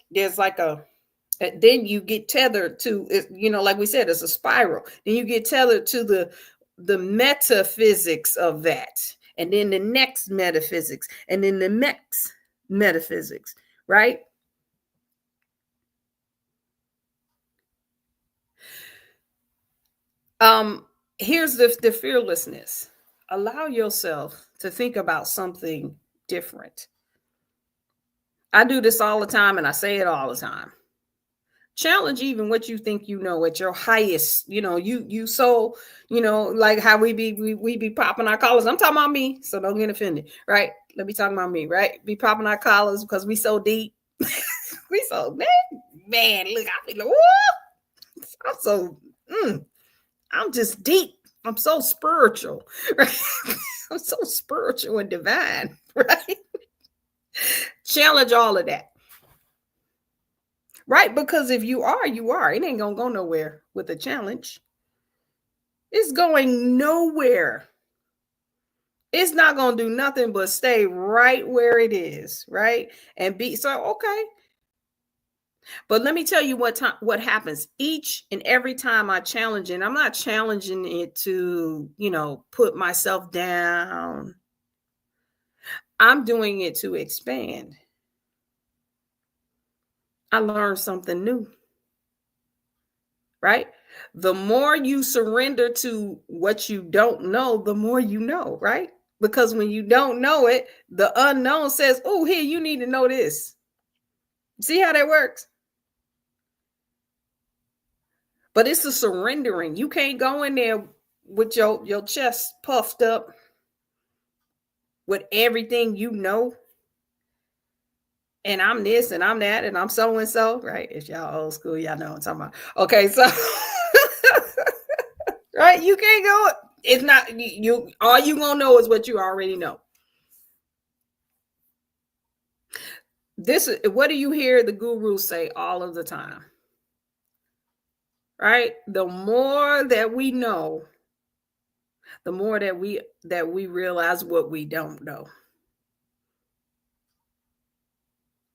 there's like then you get tethered to, you know, like we said, it's a spiral. Then you get tethered to the metaphysics of that. And then the next metaphysics. And then the next metaphysics, right? Here's the fearlessness. Allow yourself to think about something different. I do this all the time, and I say it all the time. Challenge even what you think you know at your highest. You so, like how we be popping our collars. I'm talking about me, so don't get offended, right? Let me talk about me, right? Be popping our collars because we so deep. We so man, look, I feel like, whoa, I'm so I'm just deep. I'm so spiritual, right? I'm so spiritual and divine, right? Challenge all of that. Right? Because if you are, you are. It ain't gonna go nowhere with a challenge. It's going nowhere. It's not gonna do nothing but stay right where it is, right? And be so okay. But let me tell you what happens each and every time I challenge it. I'm not challenging it to, put myself down. I'm doing it to expand. I learned something new. Right? The more you surrender to what you don't know, the more you know, right? Because when you don't know it, the unknown says, oh, here, you need to know this. See how that works? But it's a surrendering. You can't go in there with your chest puffed up with everything you know. And I'm this and I'm that and I'm so and so, right? If y'all old school, y'all know what I'm talking about. Okay, so right, you can't go. It's not you. All you gonna know is what you already know. This is what do you hear the gurus say all of the time? Right? The more that we know, the more that we realize what we don't know.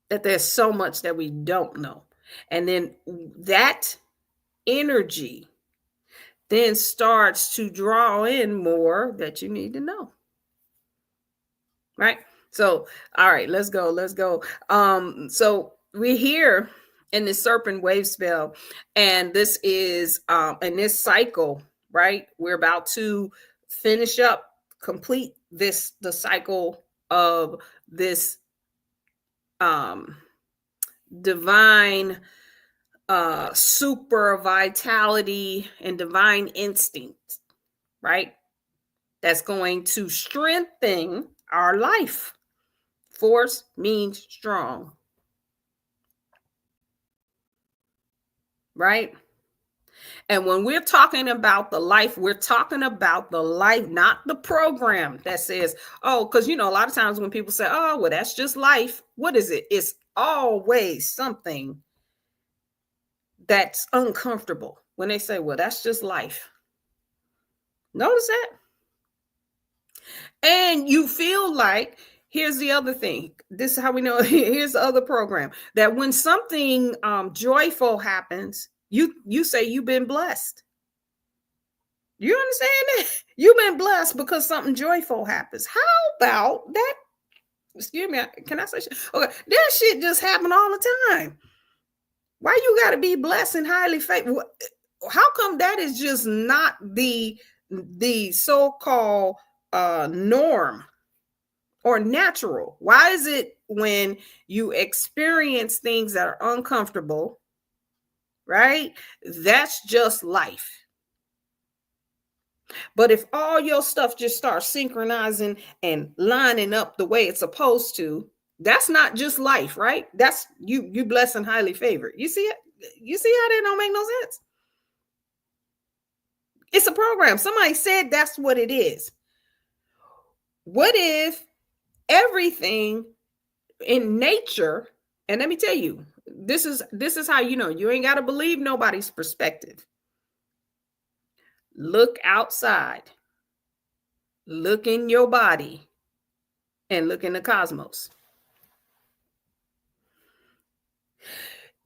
That there's so much that we don't know. And then that energy then starts to draw in more that you need to know. Right? So, all right, let's go. So we're here in the serpent wave spell, and this is in this cycle, right? We're about to finish up, complete the cycle of this divine super vitality and divine instinct, right? That's going to strengthen our life. Force means strong, right? And when we're talking about the life, we're talking about the life, not the program that says, oh, because, a lot of times when people say, oh, well, that's just life. What is it? It's always something that's uncomfortable when they say, well, that's just life. Notice that. And you feel like, here's the other thing. This is how we know. Here's the other program that when something joyful happens, you say you've been blessed. You understand that? You've been blessed because something joyful happens. How about that? Excuse me. Can I say shit? Okay. That shit just happen all the time. Why you got to be blessed and highly favored? How come that is just not the so-called norm or natural? Why is it when you experience things that are uncomfortable, right? That's just life. But if all your stuff just starts synchronizing and lining up the way it's supposed to, that's not just life, right? That's you blessed and highly favored. You see it? You see how that don't make no sense? It's a program. Somebody said that's what it is. What if everything in nature, and let me tell you, this is how you ain't got to believe nobody's perspective. Look outside, look in your body, and look in the cosmos.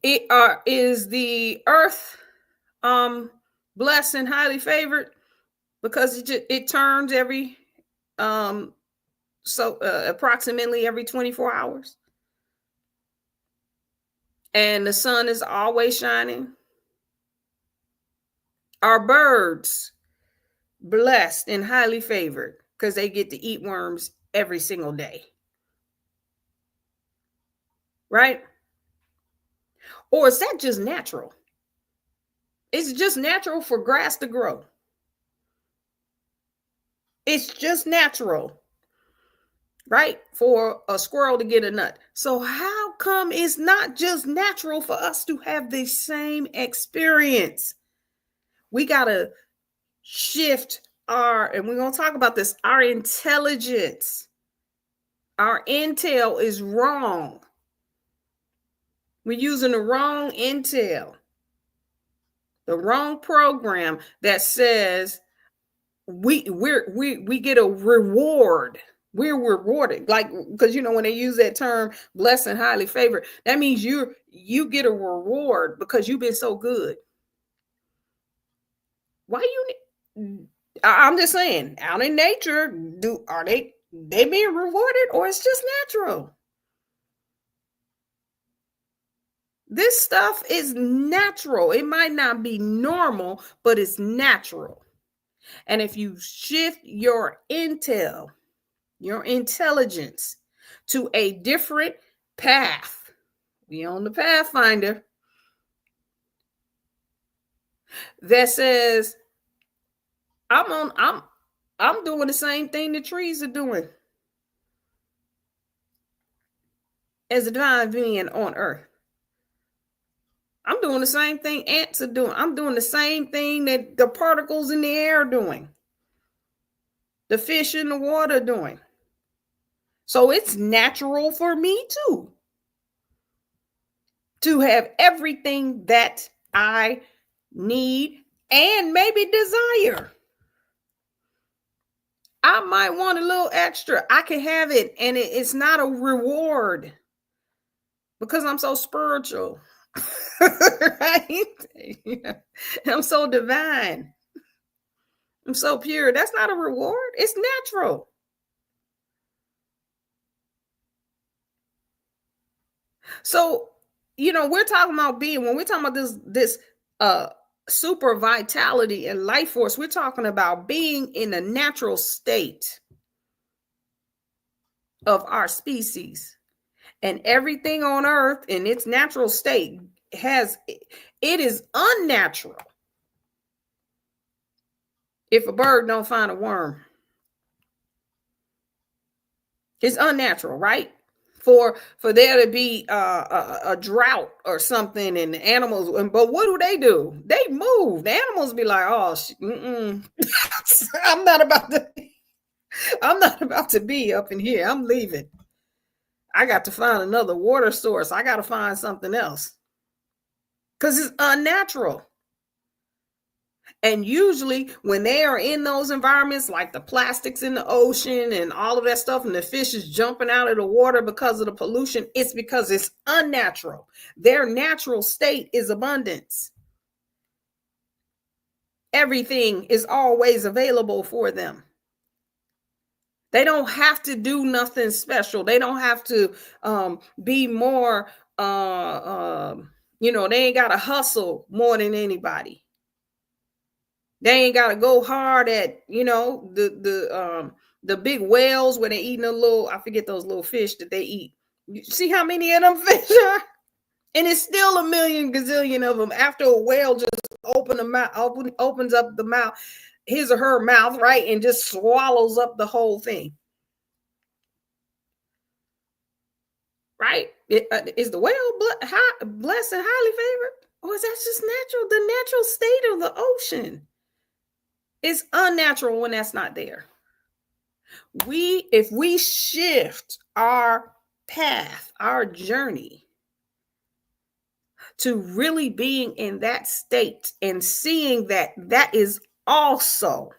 Is the earth blessed and highly favored because it turns every approximately every 24 hours, and the sun is always shining? Are birds blessed and highly favored because they get to eat worms every single day? Right? Or is that just natural? It's just natural for grass to grow. It's just natural, right? For a squirrel to get a nut. So how come it's not just natural for us to have the same experience? We got to shift and we're going to talk about this, our intelligence. Our intel is wrong. We're using the wrong intel, the wrong program that says we get a reward. We're rewarded, like, because when they use that term blessed and highly favored, that means you get a reward because you've been so good. Why I'm just saying, out in nature, are they being rewarded, or it's just natural? This stuff is natural. It might not be normal, but it's natural. And if you shift your intel, your intelligence to a different path, we on the Pathfinder, that says I'm doing the same thing the trees are doing as a divine being on earth. I'm doing the same thing ants are doing. I'm doing the same thing that the particles in the air are doing, the fish in the water doing. So it's natural for me too to have everything that I need and maybe desire. I might want a little extra. I can have it, and it's not a reward because I'm so spiritual, right? I'm so divine. I'm so pure. That's not a reward. It's natural. So, we're talking about when we're talking about this super vitality and life force, we're talking about being in a natural state of our species. And everything on earth in its natural state it is unnatural if a bird don't find a worm. It's unnatural, right? For there to be a drought or something, and the animals, but what do? They move. The animals be like, oh, I'm not about to be up in here. I'm leaving. I got to find another water source. I got to find something else because it's unnatural. And usually when they are in those environments, like the plastics in the ocean and all of that stuff, and the fish is jumping out of the water because of the pollution, it's because it's unnatural. Their natural state is abundance. Everything is always available for them. They don't have to do nothing special. They don't have to be more, they ain't got to hustle more than anybody. They ain't got to go hard at, the big whales where they eating I forget those little fish that they eat. You see how many of them fish are? And it's still a million gazillion of them after a whale just opens up the mouth, his or her mouth, right? And just swallows up the whole thing. Right? Is the whale blessed and highly favored? Or is that just natural? The natural state of the ocean. It's unnatural when that's not there. If we shift our path, our journey to really being in that state and seeing that is also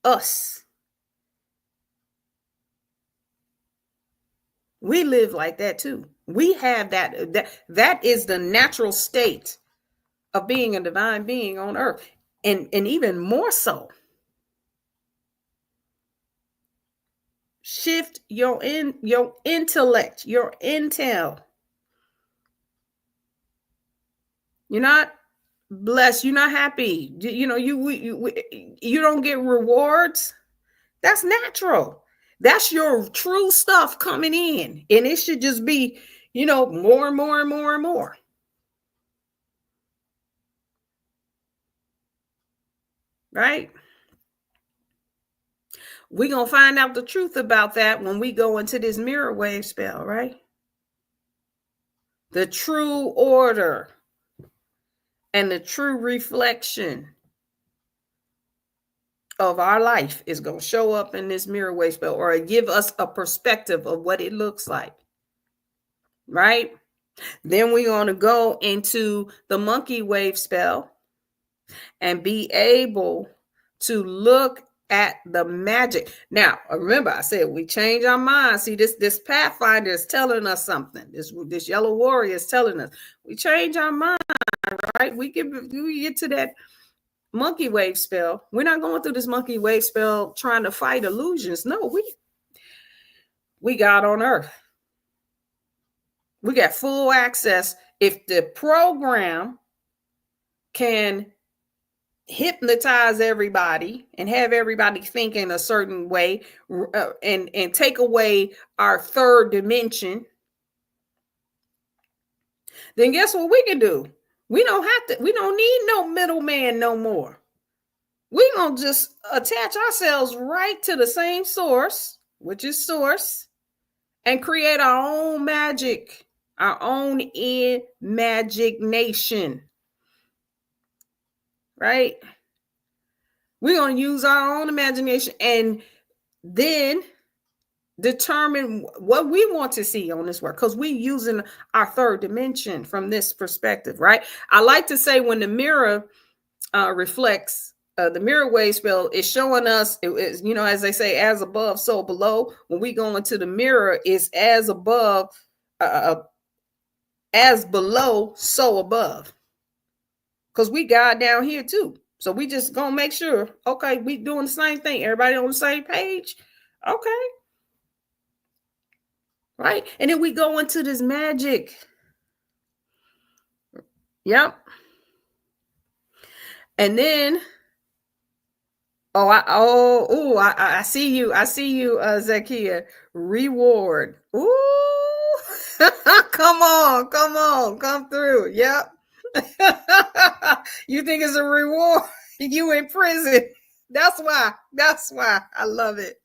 us. We live like that too. We have that is the natural state of being a divine being on earth. And even more so, shift your intellect, your intel You're not blessed. You're not happy. You don't get rewards. That's natural. That's your true stuff coming in. And it should just be, more and more and more and more. Right? We're going to find out the truth about that when we go into this mirror wave spell, right? The true order and the true reflection of our life is going to show up in this mirror wave spell, or give us a perspective of what it looks like. Right? Then we're going to go into the monkey wave spell and be able to look at the magic. Now, remember, I said we change our mind. See, this Pathfinder is telling us something. This yellow warrior is telling us we change our mind, right? We get to that monkey wave spell. We're not going through this monkey wave spell trying to fight illusions. No, we got on earth. We got full access. If the program can hypnotize everybody and have everybody thinking a certain way, and take away our third dimension, then guess what we can do? We don't need no middleman no more. We're going to just attach ourselves right to the same source, which is source, and create our own magic, our own imagination. Right? We're going to use our own imagination and then determine what we want to see on this work, because we're using our third dimension from this perspective, right? I like to say when the mirror reflects, the mirror wave spell is showing us, as they say, as above, so below. When we go into the mirror, it's as above, as below, so above. Because we got down here too. So we just gonna make sure, okay, we doing the same thing. Everybody on the same page. Okay. Right. And then we go into this magic. Yep. And then, I see you. I see you, Zakia. Reward. Ooh. Come through. Yep. You think it's a reward? You in prison. That's why I love it.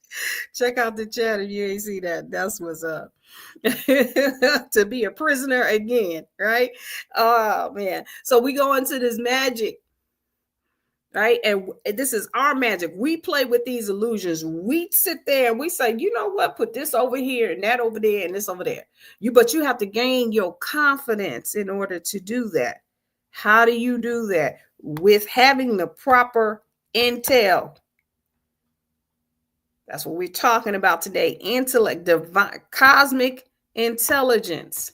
Check out the chat if you ain't see that. That's what's up. To be a prisoner again, right? Oh man. So we go into this magic, right? And this is our magic. We play with these illusions. We sit there and we say, you know what? Put this over here and that over there and this over there. But you have to gain your confidence in order to do that. How do you do that? With having the proper intel. That's what we're talking about today. Intellect, divine, cosmic intelligence.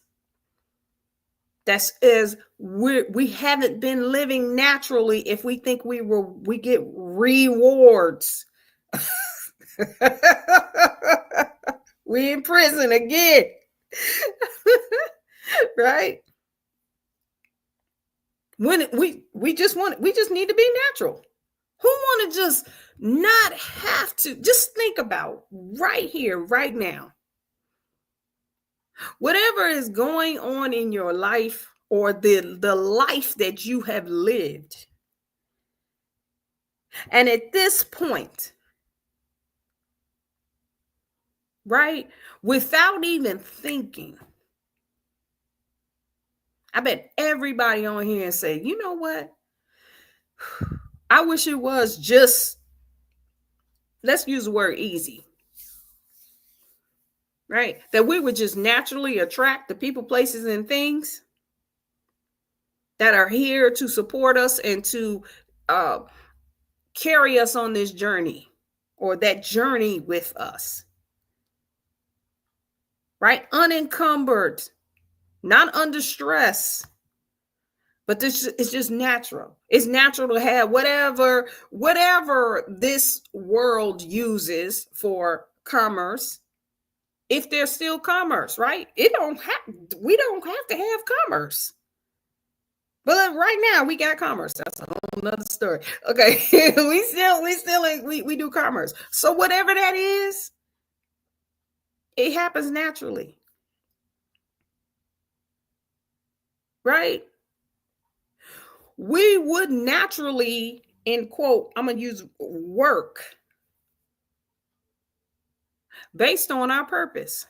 We haven't been living naturally if we think we get rewards. We in prison again. Right? When we just need to be natural. Who want to just not have to? Just think about right here, right now. Whatever is going on in your life, or the life that you have lived. And at this point, right, without even thinking, I bet everybody on here and say, you know what? I wish it was just, let's use the word easy. Right? That we would just naturally attract the people, places, and things that are here to support us and to carry us on this journey, or that journey with us. Right? Unencumbered, not under stress. But this is just natural. It's natural to have whatever this world uses for commerce, if there's still commerce, right? We don't have to have commerce. But right now we got commerce. That's a whole nother story. Okay. we do commerce. So whatever that is, it happens naturally. Right? We would naturally, in quote, I'm going to use work based on our purpose.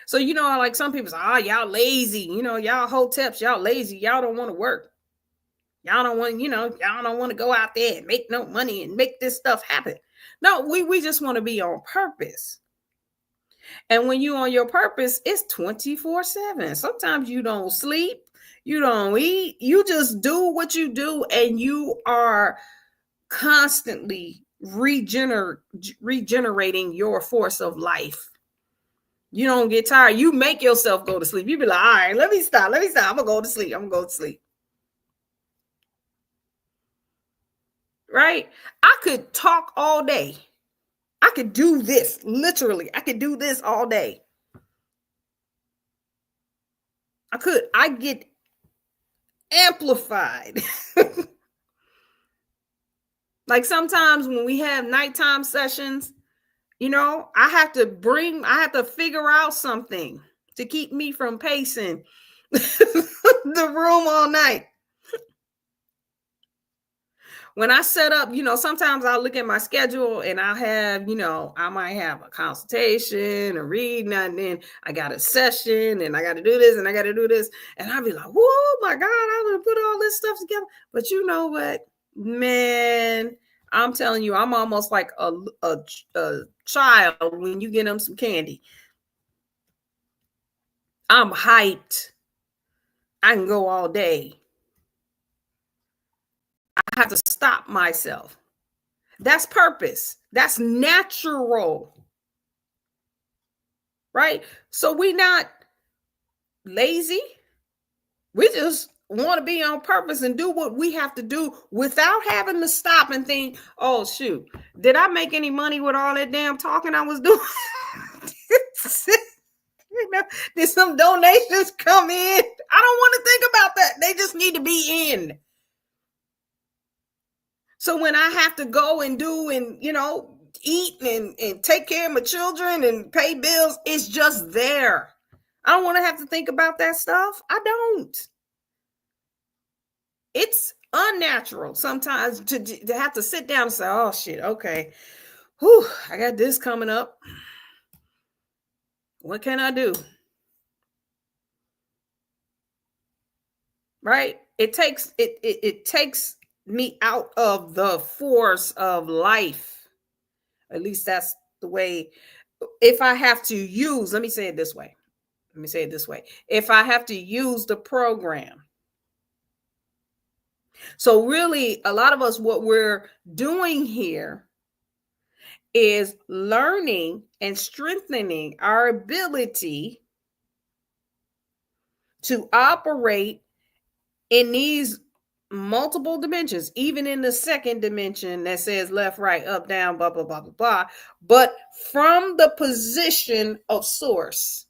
So, like some people say, y'all lazy, y'all hoteps, y'all lazy, y'all don't want to work. Y'all don't want, y'all don't want to go out there and make no money and make this stuff happen. No, we just want to be on purpose. And when you're on your purpose, it's 24/7. Sometimes you don't sleep, you don't eat, you just do what you do, and you are constantly regenerating your force of life. You don't get tired. You make yourself go to sleep. You be like, all right, let me stop. I'm gonna go to sleep. Right? I could talk all day. I could do this. Literally, I could do this all day. I get amplified. Like sometimes when we have nighttime sessions, I have to figure out something to keep me from pacing the room all night. When I set up, sometimes I'll look at my schedule and I'll have, I might have a consultation, a reading, and then I got a session and I got to do this and I got to do this. And I'll be like, whoa, my God, I'm going to put all this stuff together. But you know what, man, I'm telling you, I'm almost like a child when you get them some candy. I'm hyped. I can go all day. I have to stop myself. That's purpose. That's natural. Right? So we're not lazy. We just want to be on purpose and do what we have to do without having to stop and think, oh, shoot, did I make any money with all that damn talking I was doing? Did some donations come in? I don't want to think about that. They just need to be in. So when I have to go and do and, eat and take care of my children and pay bills, it's just there. I don't want to have to think about that stuff. I don't. It's unnatural sometimes to have to sit down and say, oh, shit, okay. Whew, I got this coming up. What can I do? Right? It takes me out of the force of life. At least that's the way. If I have to use, let me say it this way. If I have to use the program. So really, a lot of us, what we're doing here is learning and strengthening our ability to operate in these multiple dimensions, even in the second dimension that says left, right, up, down, blah, blah, blah, blah, blah, but from the position of source.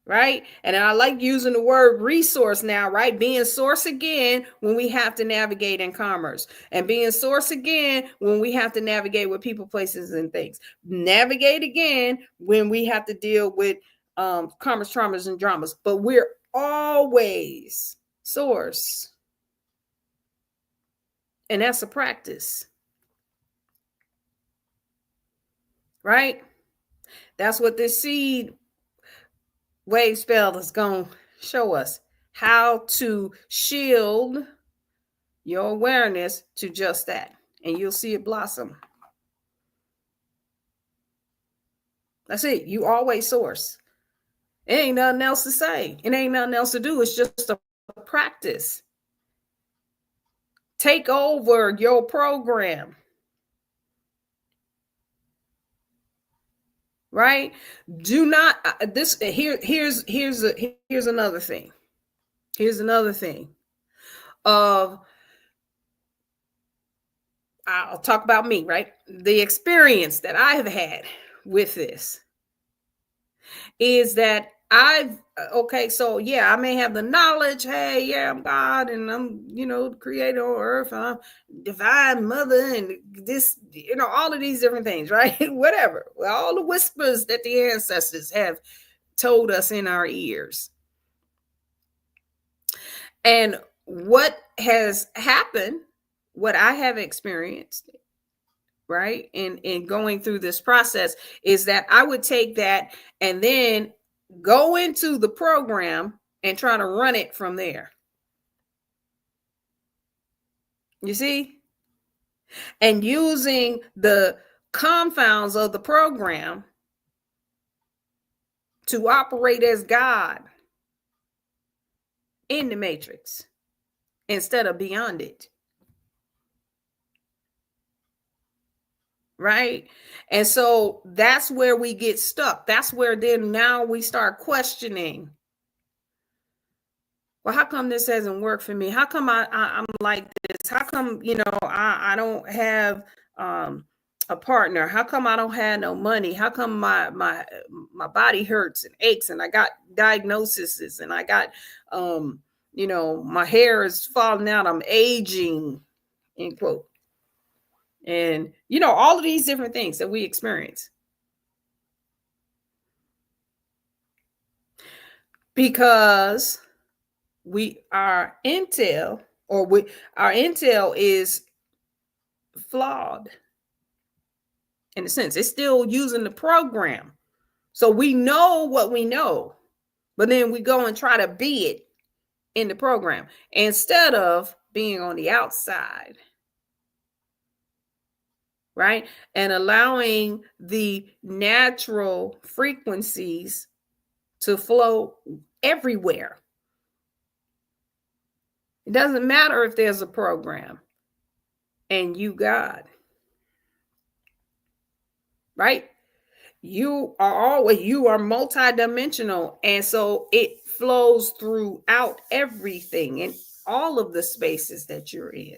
Right? And I like using the word resource now, right? Being source again when we have to navigate in commerce, and being source again when we have to navigate with people, places, and things. Navigate again when we have to deal with commerce, traumas, and dramas. But we're always source. And that's a practice. Right? That's what this seed wave spell is going to show us, how to shield your awareness to just that. And you'll see it blossom. That's it. You always source. It ain't nothing else to say. It ain't nothing else to do. It's just a practice. Take over your program. Right? Do not here's another thing. Here's another thing of, I'll talk about me, right? The experience that I have had with this is that okay, so yeah, I may have the knowledge. Hey, yeah, I'm God, and I'm, the creator on earth, and I'm divine mother, and this, all of these different things, right? Whatever. Well, all the whispers that the ancestors have told us in our ears. And what has happened, what I have experienced, right, in going through this process, is that I would take that and then go into the program and try to run it from there. You see? And using the confounds of the program to operate as God in the matrix instead of beyond it. Right? And so that's where we get stuck. That's where then now we start questioning. Well, how come this hasn't worked for me? How come I'm like this? How come, I don't have a partner? How come I don't have no money? How come my body hurts and aches, and I got diagnoses, and I got my hair is falling out, I'm aging, end quote. And all of these different things that we experience. Because our intel is flawed in a sense. It's still using the program. So we know what we know, but then we go and try to be it in the program instead of being on the outside. Right? And allowing the natural frequencies to flow everywhere. It doesn't matter if there's a program and you God. Right? You are multidimensional, and so it flows throughout everything in all of the spaces that you're in.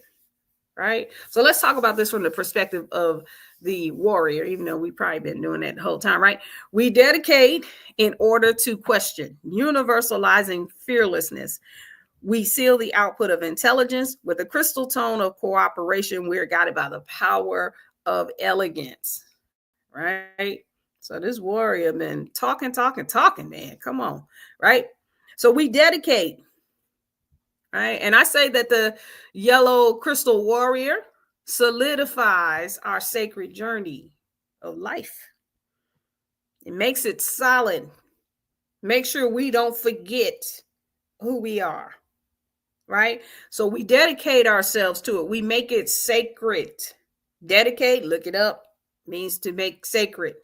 Right? So let's talk about this from the perspective of the warrior, even though we've probably been doing that the whole time, right? We dedicate in order to question, universalizing fearlessness. We seal the output of intelligence with a crystal tone of cooperation. We're guided by the power of elegance, right? So this warrior been talking, man. Come on, right? So we dedicate. Right. And I say that the yellow crystal warrior solidifies our sacred journey of life. It makes it solid. Make sure we don't forget who we are. Right. So we dedicate ourselves to it. We make it sacred. Dedicate, look it up, means to make sacred.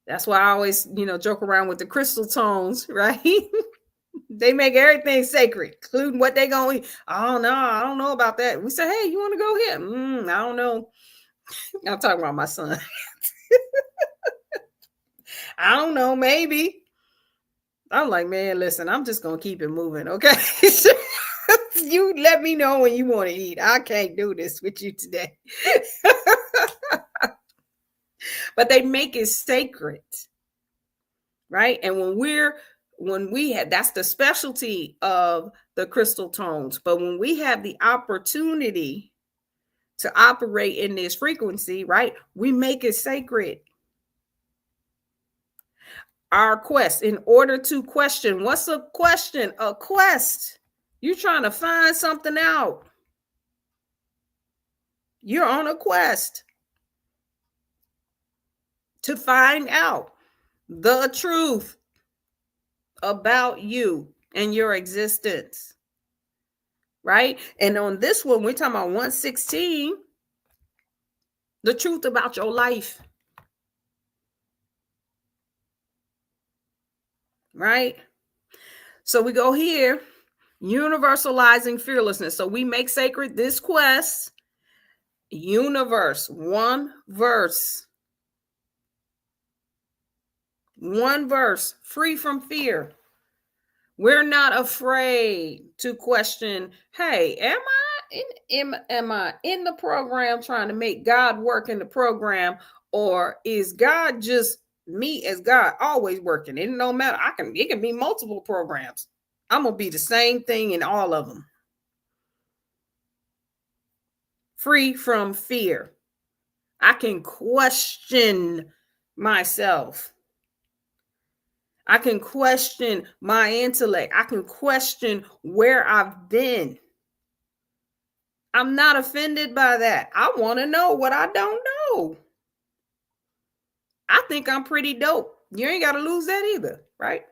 That's why I always, joke around with the crystal tones, right? They make everything sacred, including what they gonna eat. Oh no, I don't know about that. We say, hey, you want to go here? I don't know. I'm talking about my son. I don't know, maybe. I'm like, man, listen, I'm just gonna keep it moving, okay? You let me know when you want to eat. I can't do this with you today. But they make it sacred, right? And when we have, that's the specialty of the crystal tones. But when we have the opportunity to operate in this frequency, right, we make it sacred. Our quest, in order to question, what's a question? A quest. You're trying to find something out. You're on a quest to find out the truth about you and your existence. Right? And on this one, we're talking about 116, the truth about your life. Right? So we go here, universalizing fearlessness. So we make sacred this quest, universe, one verse, free from fear. We're not afraid to question, hey, am I in the program trying to make God work in the program, or is God just me as God always working. It don't matter. It can be multiple programs. I'm gonna be the same thing in all of them. Free from fear. I can question myself. I can question my intellect. I can question where I've been. I'm not offended by that. I want to know what I don't know. I think I'm pretty dope. You ain't got to lose that either, right?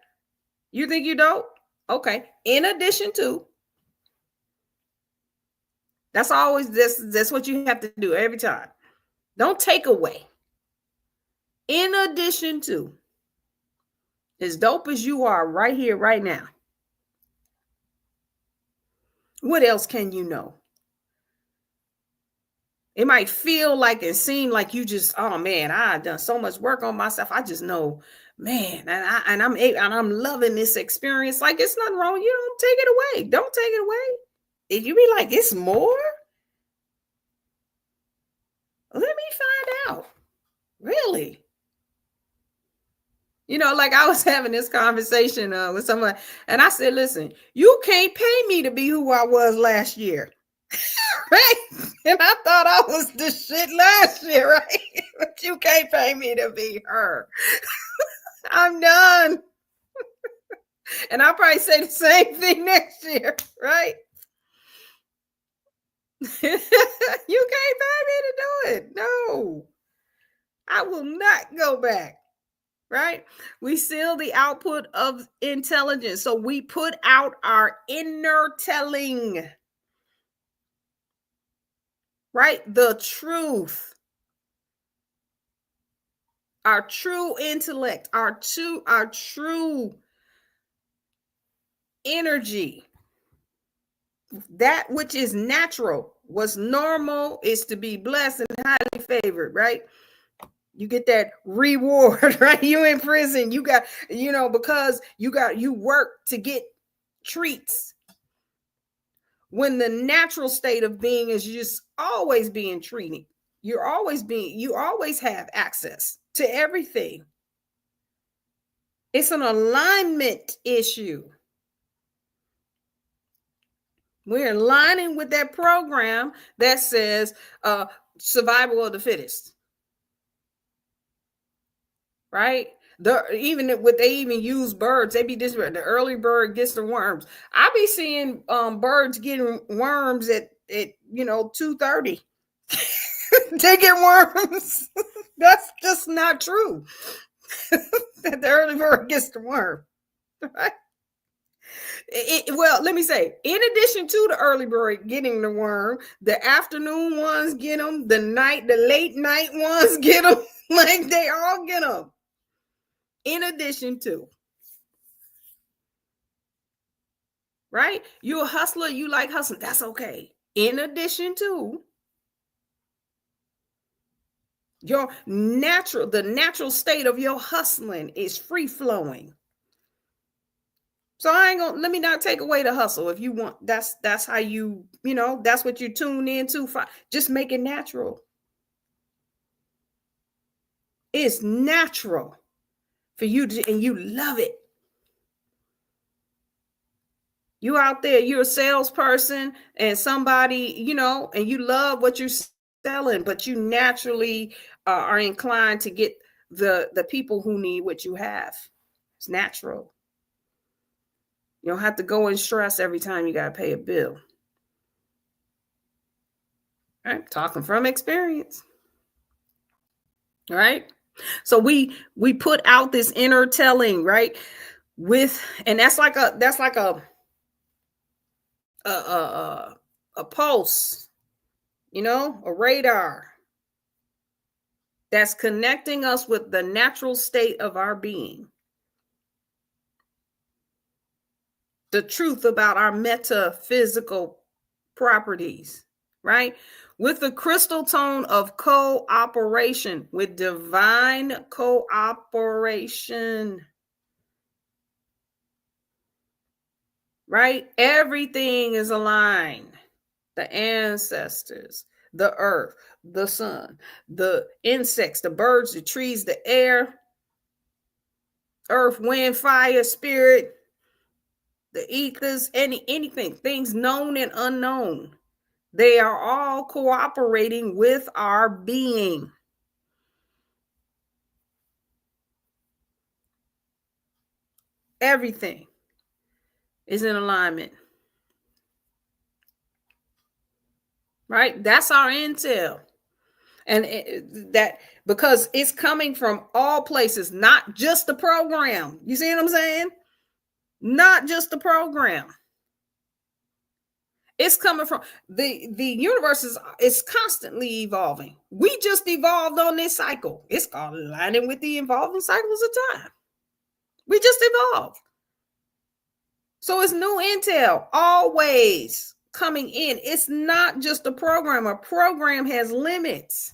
You think you dope? Okay. In addition to, that's always that's what you have to do every time. Don't take away. In addition to, as dope as you are right here, right now, what else can you know? It might feel like and seem like you just, oh man, I've done so much work on myself. I just know, man, and I'm loving this experience. Like, it's nothing wrong. You don't take it away. Don't take it away. If you be like, it's more, let me find out. Really? You know, like I was having this conversation with someone, and I said, listen, you can't pay me to be who I was last year. Right? And I thought I was the shit last year, right? But you can't pay me to be her. I'm done. And I'll probably say the same thing next year, right? You can't pay me to do it. No, I will not go back. Right? We seal the output of intelligence. So we put out our inner telling. Right? The truth. Our true intellect, our true energy. That which is natural. What's normal is to be blessed and highly favored, right? You get that reward, right? You in prison, you got, because you work to get treats. When the natural state of being is just always being treated. You always have access to everything. It's an alignment issue. We're aligning with that program that says survival of the fittest. Right? They even use birds. They be this, the early bird gets the worms. I be seeing birds getting worms at 2:30. They get worms. That's just not true. That the early bird gets the worm. Right? Well, let me say, in addition to the early bird getting the worm, the afternoon ones get them, the late night ones get them. Like, they all get them. In addition to, right? You're a hustler, you like hustling, that's okay. In addition to, the natural state of your hustling is free flowing. So let me not take away the hustle. If you want, that's how that's what you tune into. Just make it natural. It's natural for you and you love it. You out there, you're a salesperson and somebody, and you love what you're selling, but you naturally are inclined to get the people who need what you have. It's natural. You don't have to go and stress every time you got to pay a bill. All right, talking from experience. All right. So we put out this inner telling, right? And that's like a pulse, a radar that's connecting us with the natural state of our being. The truth about our metaphysical properties, right? With the crystal tone of cooperation, with divine cooperation, right? Everything is aligned. The ancestors, the earth, the sun, the insects, the birds, the trees, the air, earth, wind, fire, spirit, the ethers, anything, things known and unknown. They are all cooperating with our being. Everything is in alignment. Right? That's our intel. And that because it's coming from all places, not just the program. You see what I'm saying? Not just the program. It's coming from the universe is constantly evolving. We just evolved on this cycle. It's called aligning with the evolving cycles of time. We just evolved. So it's new intel always coming in. It's not just a program. A program has limits.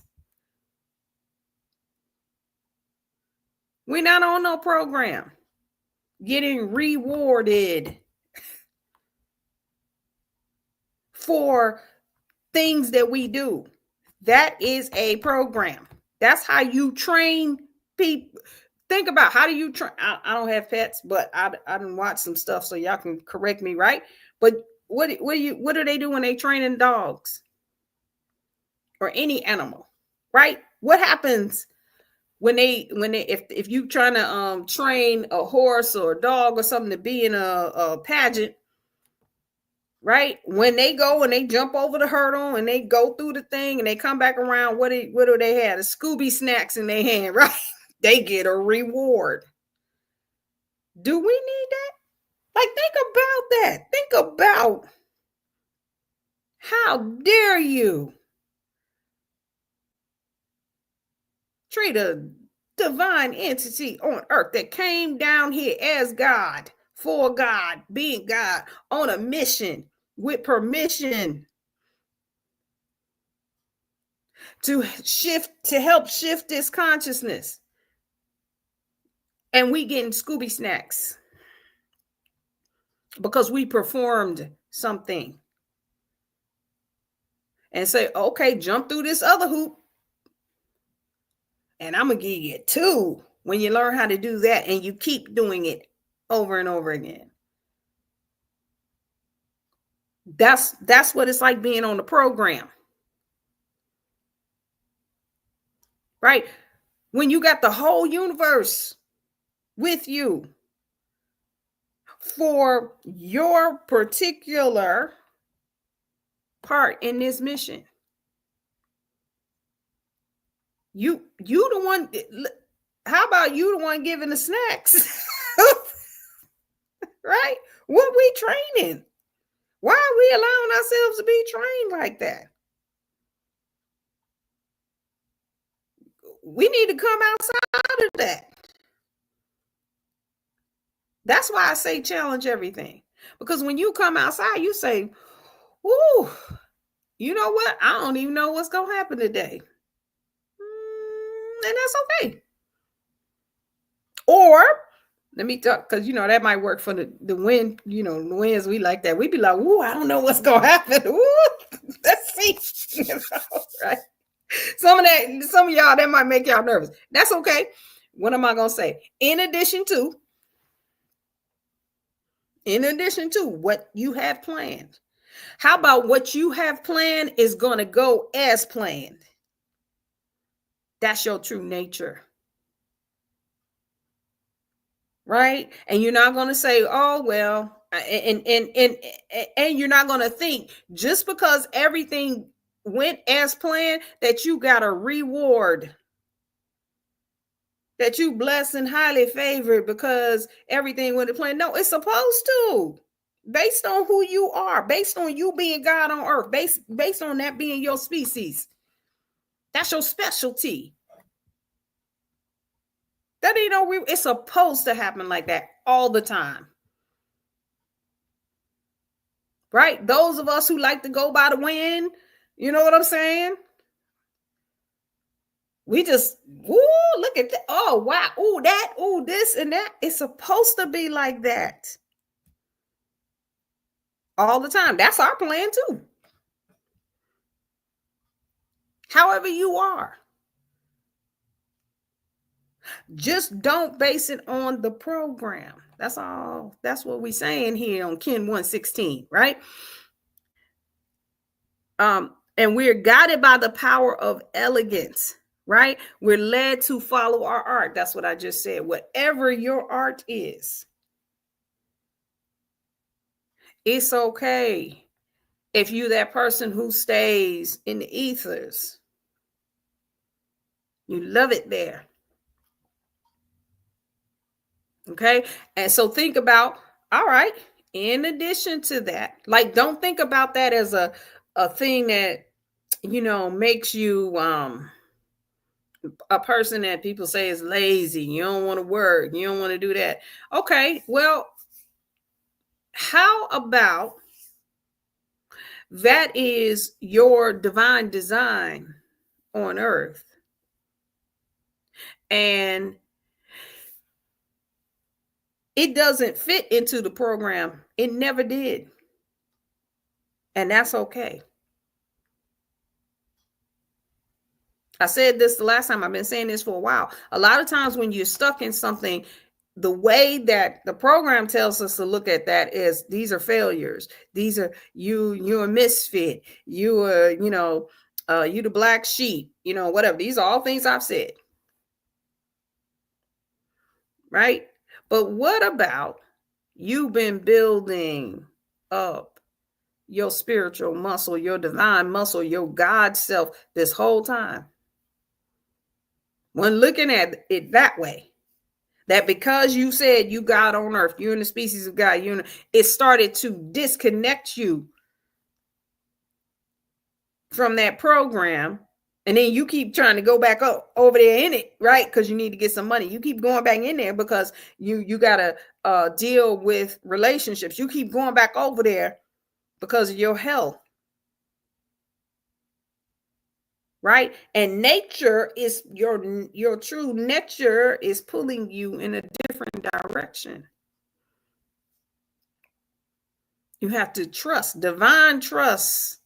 We're not on no program getting rewarded for things that we do. That is a program. That's how you train people. Think about how do you train? I don't have pets, but I didn't watch some stuff, so y'all can correct me, right? But what do they do when they training dogs or any animal, right? What happens when they if you trying to train a horse or a dog or something to be in a pageant, right? When they go and they jump over the hurdle and they go through the thing and they come back around, what do they have? The Scooby snacks in their hand, right? They get a reward. Do we need that? Like, think about that. Think about how dare you treat a divine entity on earth that came down here as God, for God, being God, on a mission with permission to help shift this consciousness. And we getting Scooby snacks because we performed something. And say, okay, jump through this other hoop. And I'm going to give you 2 when you learn how to do that and you keep doing it over and over again. That's what it's like being on the program. Right? When you got the whole universe with you for your particular part in this mission. You the one, how about you the one giving the snacks? Right? What we training? Why are we allowing ourselves to be trained like that? We need to come outside of that. That's why I say challenge everything. Because when you come outside, you say, "Ooh, you know what? I don't even know what's going to happen today." And that's okay. Or let me talk, because that might work for the wind. The winds, we like that. We'd be like, "Ooh, I don't know what's going to happen. Ooh, let's see." Right? Some of y'all, that might make y'all nervous. That's okay. What am I going to say? In addition to what you have planned, how about what you have planned is going to go as planned? That's your true nature. Right? And you're not going to say, "Oh, well," and you're not going to think just because everything went as planned that you got a reward, that you blessed and highly favored because everything went to plan. No, it's supposed to, based on who you are, based on you being God on earth, based on that being your species. That's your specialty. That ain't it's supposed to happen like that all the time. Right? Those of us who like to go by the wind, you know what I'm saying? We just, look at that. Oh, wow. Oh, that. Oh, this and that. It's supposed to be like that all the time. That's our plan too. However you are. Just don't base it on the program. That's all. That's what we're saying here on Ken 116, right? And we're guided by the power of elegance, right? We're led to follow our art. That's what I just said. Whatever your art is, it's okay if you that person who stays in the ethers. You love it there. Okay. And so think about, all right, in addition to that, like, don't think about that as a thing that, you know, makes you a person that people say is lazy. You don't want to work. You don't want to do that. Okay. Well, how about that is your divine design on earth? And it doesn't fit into the program. It never did. And that's okay. I said this the last time. I've been saying this for a while. A lot of times when you're stuck in something, the way that the program tells us to look at that is these are failures. These are you're a misfit. You are, you the black sheep, whatever. These are all things I've said. Right? But what about you've been building up your spiritual muscle, your divine muscle, your God self this whole time? When looking at it that way, that because you said you God on earth, you're in the species of God, it started to disconnect you from that program. And then you keep trying to go back up over there in it, right? Because you need to get some money. You keep going back in there because you got to deal with relationships. You keep going back over there because of your health. Right? And nature is your true nature is pulling you in a different direction. You have to trust, divine trust.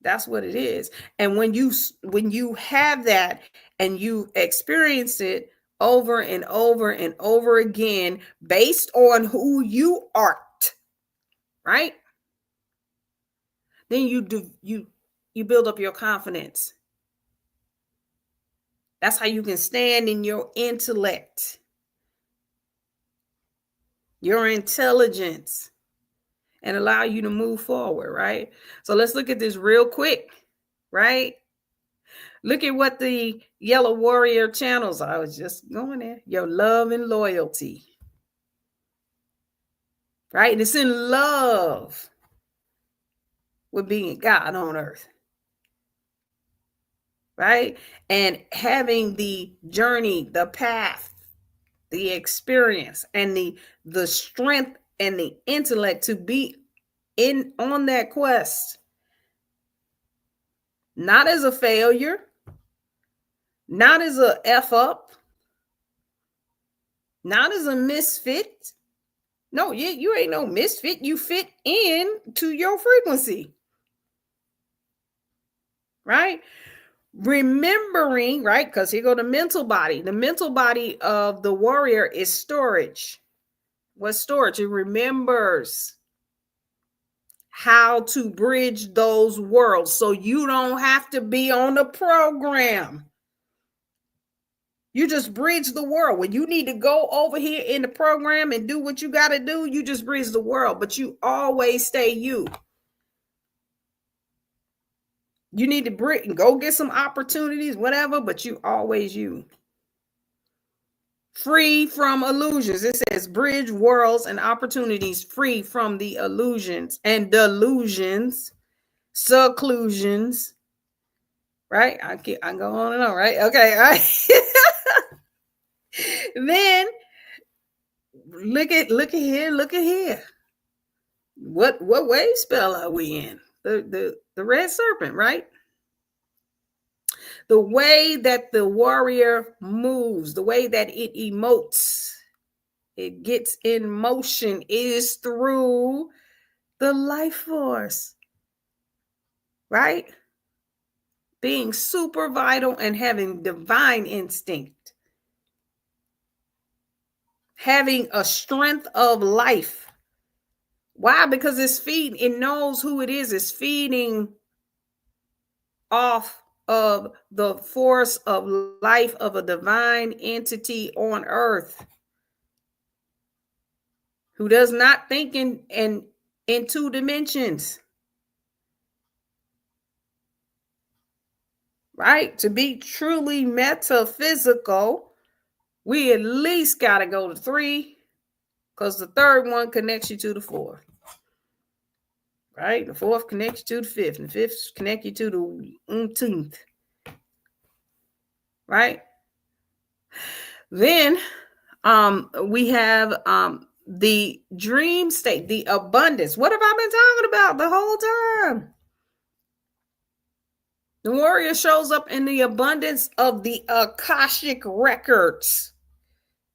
That's what it is. And when you have that and you experience it over and over and over again based on who you are, right? Then you build up your confidence. That's how you can stand in your intellect, your intelligence, and allow you to move forward, right? So let's look at this real quick, right? Look at what the Yellow Warrior channels are. I was just going there. Your love and loyalty, right? And it's in love with being God on earth, right? And having the journey, the path, the experience, and the strength and the intellect to be on that quest, not as a failure, not as a F up, not as a misfit. No, you ain't no misfit. You fit in to your frequency, right? Remembering, right? Because here go the mental body. The mental body of the warrior is storage. What's storage? It remembers how to bridge those worlds so you don't have to be on the program. You just bridge the world. When you need to go over here in the program and do what you got to do, you just bridge the world, but you always stay you. You need to bridge and go get some opportunities, whatever, but you always you. Free from illusions. It says bridge worlds and opportunities free from the illusions and delusions, seclusions. Right? I go on and on, right? Okay, all right. Then look at here. What wave spell are we in? The red serpent, right? The way that the warrior moves, the way that it emotes, it gets in motion is through the life force, right? being super vital and having divine instinct, having a strength of life. Why? Because it's feeding, it knows who it is. It's feeding off of the force of life of a divine entity on earth who does not think in two dimensions. Right? To be truly metaphysical, we at least got to go to 3, because the third one connects you to the 4th. Right? The 4th connects you to the 5th, and the 5th connects you to the 18th. Right? Then we have the dream state, the abundance. What have I been talking about the whole time? The warrior shows up in the abundance of the Akashic records,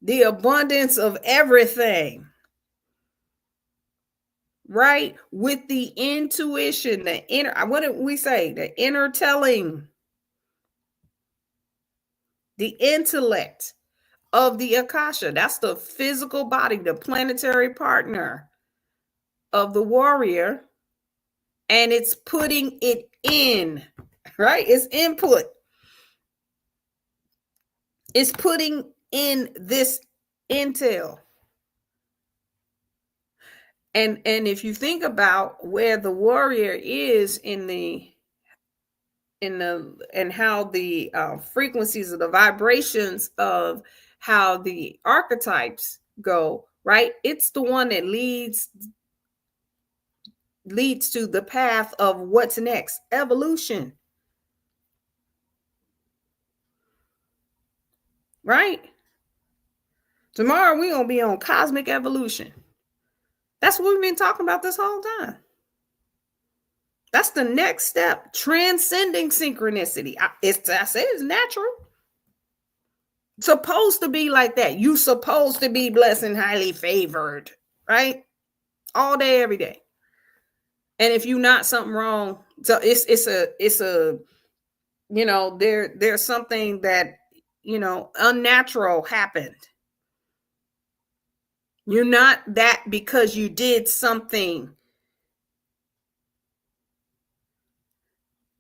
the abundance of everything, right? With the intuition, the inner, what did we say? The inner telling, the intellect of the Akasha. That's the physical body, the planetary partner of the warrior. And it's putting it in, right? It's input. It's putting in this intel. And if you think about where the warrior is in how the frequencies of the vibrations of how the archetypes go, right? It's the one that leads to the path of what's next, evolution. Right? Tomorrow we're going to be on cosmic evolution. That's what we've been talking about this whole time. That's the next step, transcending synchronicity. I said it's natural. It's supposed to be like that. You supposed to be blessed and highly favored, right? All day, every day. And if you're not, something wrong. So it's a there's something that unnatural happened. You're not that because you did something.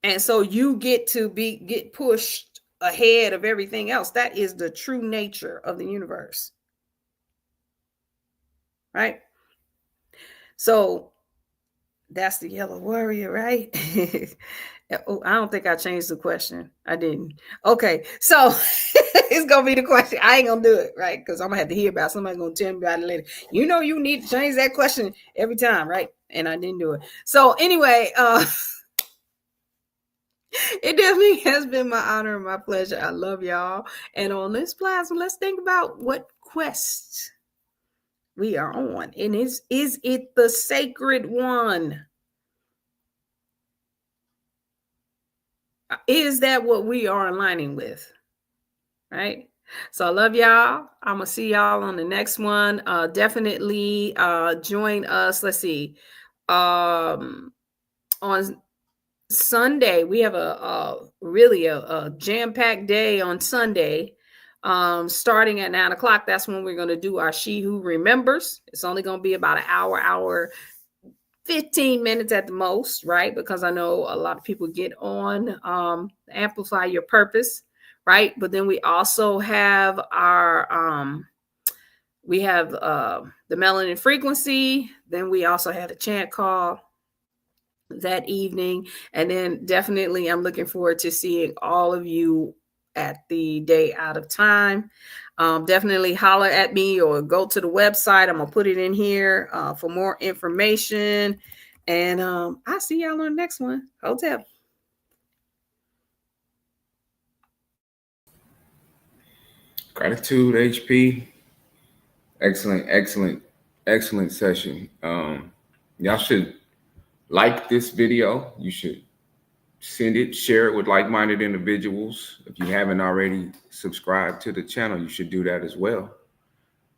And so you get pushed ahead of everything else. That is the true nature of the universe. Right? So that's the yellow warrior, right? Oh, I don't think I changed the question. I didn't. Okay, so it's gonna be the question. I ain't gonna do it, right? Because I'm gonna have to hear about it. Somebody gonna tell me about it later. You need to change that question every time, right? And I didn't do it. So anyway, it definitely has been my honor and my pleasure. I love y'all. And on this plasma, let's think about what quest we are on. And is it the sacred one? Is that what we are aligning with? Right? So I love y'all. I'm going to see y'all on the next one. Definitely join us. Let's see. On Sunday, we have really a jam-packed day on Sunday. Starting at 9:00. That's when we're going to do our She Who Remembers. It's only going to be about an hour 15 minutes at the most, right? Because I know a lot of people get on Amplify Your Purpose, right? But then we also have our the melanin frequency. Then we also had a chant call that evening. And then definitely I'm looking forward to seeing all of you at the Day Out of Time. Definitely holler at me or go to the website. I'm gonna put it in here for more information. And I'll see y'all on the next one. Hotel.
Gratitude, HP. Excellent session. Y'all should like this video. You should share it with like-minded individuals. If you haven't already subscribed to the channel, you should do that as well.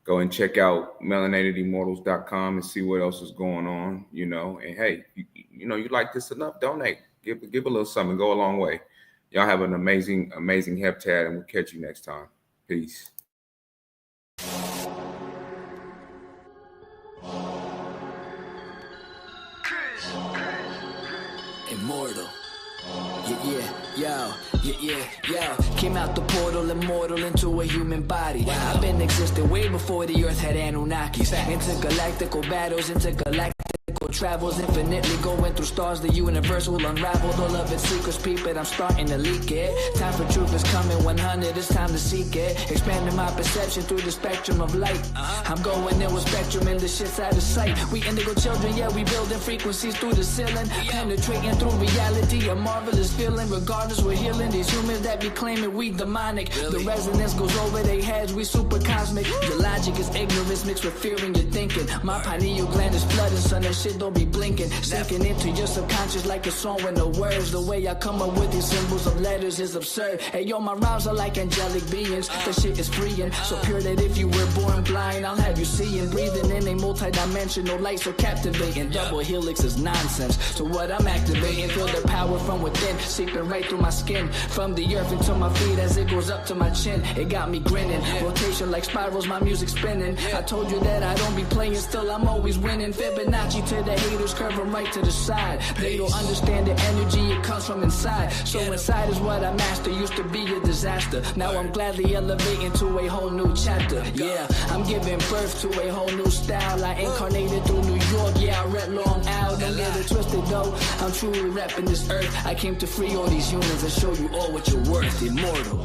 Go and check out melanatedimmortals.com and see what else is going on, And hey, you like this enough, donate. Give a little something, go a long way. Y'all have an amazing, amazing heptad, and we'll catch you next time. Peace.
Immortal. Yeah. Came out the portal, immortal into a human body. I've been existing way before the earth had Anunnakis. Intergalactical battles, intergalactical travels, infinitely going through stars. The universe will unravel all of its secrets, peep it. I'm starting to leak it. Time for truth is coming, 100, it's time to seek it. Expanding my perception through the spectrum of light. I'm going in with spectrum and the shit's out of sight. We indigo children, yeah, we building frequencies through the ceiling. Penetrating through reality, a marvelous feeling. Regardless, we're healing these humans that be claiming we demonic. The resonance goes over their heads, we super cosmic. Your logic is ignorance mixed with fear in your thinking. My pineal gland is flooding, son, that shit don't be blinking. Sinking into your subconscious like a song with no words. The way I come up with these symbols of letters is absurd. Hey yo, my rhymes are like angelic beings. The shit is freeing, so pure that if you were born blind, I'll have you seeing. Breathing in a multi-dimensional light so captivating. Double helix is nonsense, so what I'm activating. Feel the power from within, seeping right through my skin. From the earth into my feet as it goes up to my chin. It got me grinning, rotation like spirals, my music spinning. I told you that I don't be playing, still I'm always winning. Fibonacci to the haters, curve them right to the side. They don't understand the energy, it comes from inside. So inside is what I master, used to be a disaster. Now I'm gladly elevating to a whole new chapter. Yeah, I'm giving birth to a whole new style. I incarnated through New York, yeah, I rep Long Island. Don't get it twisted though, I'm truly repping this earth. I came to free all these humans and show you all what you're worth. Immortal.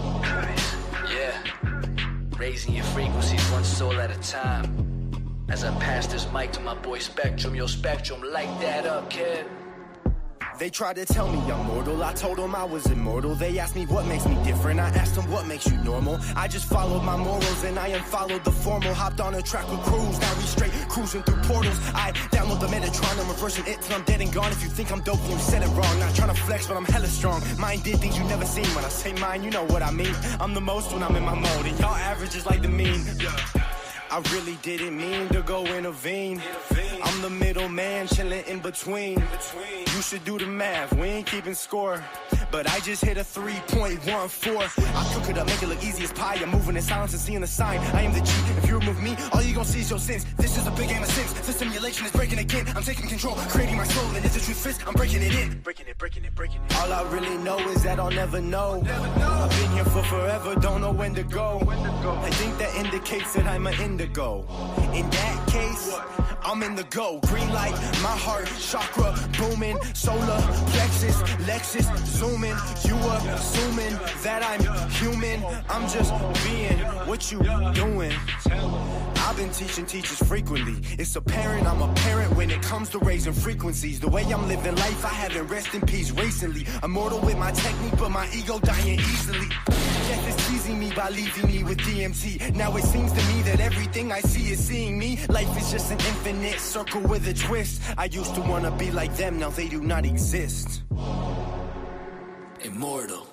Yeah, raising your frequencies one soul at a time. As I pass this mic to my boy Spectrum, yo Spectrum, light that up, kid.
They tried to tell me I'm mortal, I told them I was immortal. They asked me what makes me different, I asked them what makes you normal. I just followed my morals and I unfollowed the formal. Hopped on a track with crews, now we straight cruising through portals. I download the Metatron, I'm reversing it till I'm dead and gone. If you think I'm dope, you said it wrong. Not trying to flex, but I'm hella strong. Mine did things you never seen. When I say mine, you know what I mean. I'm the most when I'm in my mode, and y'all average is like the mean. I really didn't mean to go intervene. I'm the middleman chilling in between. You should do the math, we ain't keeping score. But I just hit a 3.14. I cook it up, make it look easy as pie. I'm moving in silence and seeing the sign. I am the G. If you remove me, all you gon' see is your sins. This is a big game of sins. The simulation is breaking again. I'm taking control, creating my soul. And if the truth fits, I'm breaking it in. Breaking it. All I really know is that I'll never know. I've been here for forever, don't know when to go. I think that indicates that I'm an indigo. In that case, I'm in the go. Green light, my heart, chakra booming. Solar plexus, Lexus zooming. You assuming that I'm human. I'm just being what you doing. I've been teaching teachers frequently. It's apparent I'm a parent when it comes to raising frequencies. The way I'm living life, I haven't rest in peace recently. Immortal with my technique, but my ego dying easily. Death is teasing me by leaving me with DMT. Now it seems to me that everything I see is seeing me. Life is just an infinite circle with a twist. I used to wanna be like them, now they do not exist.
Immortal.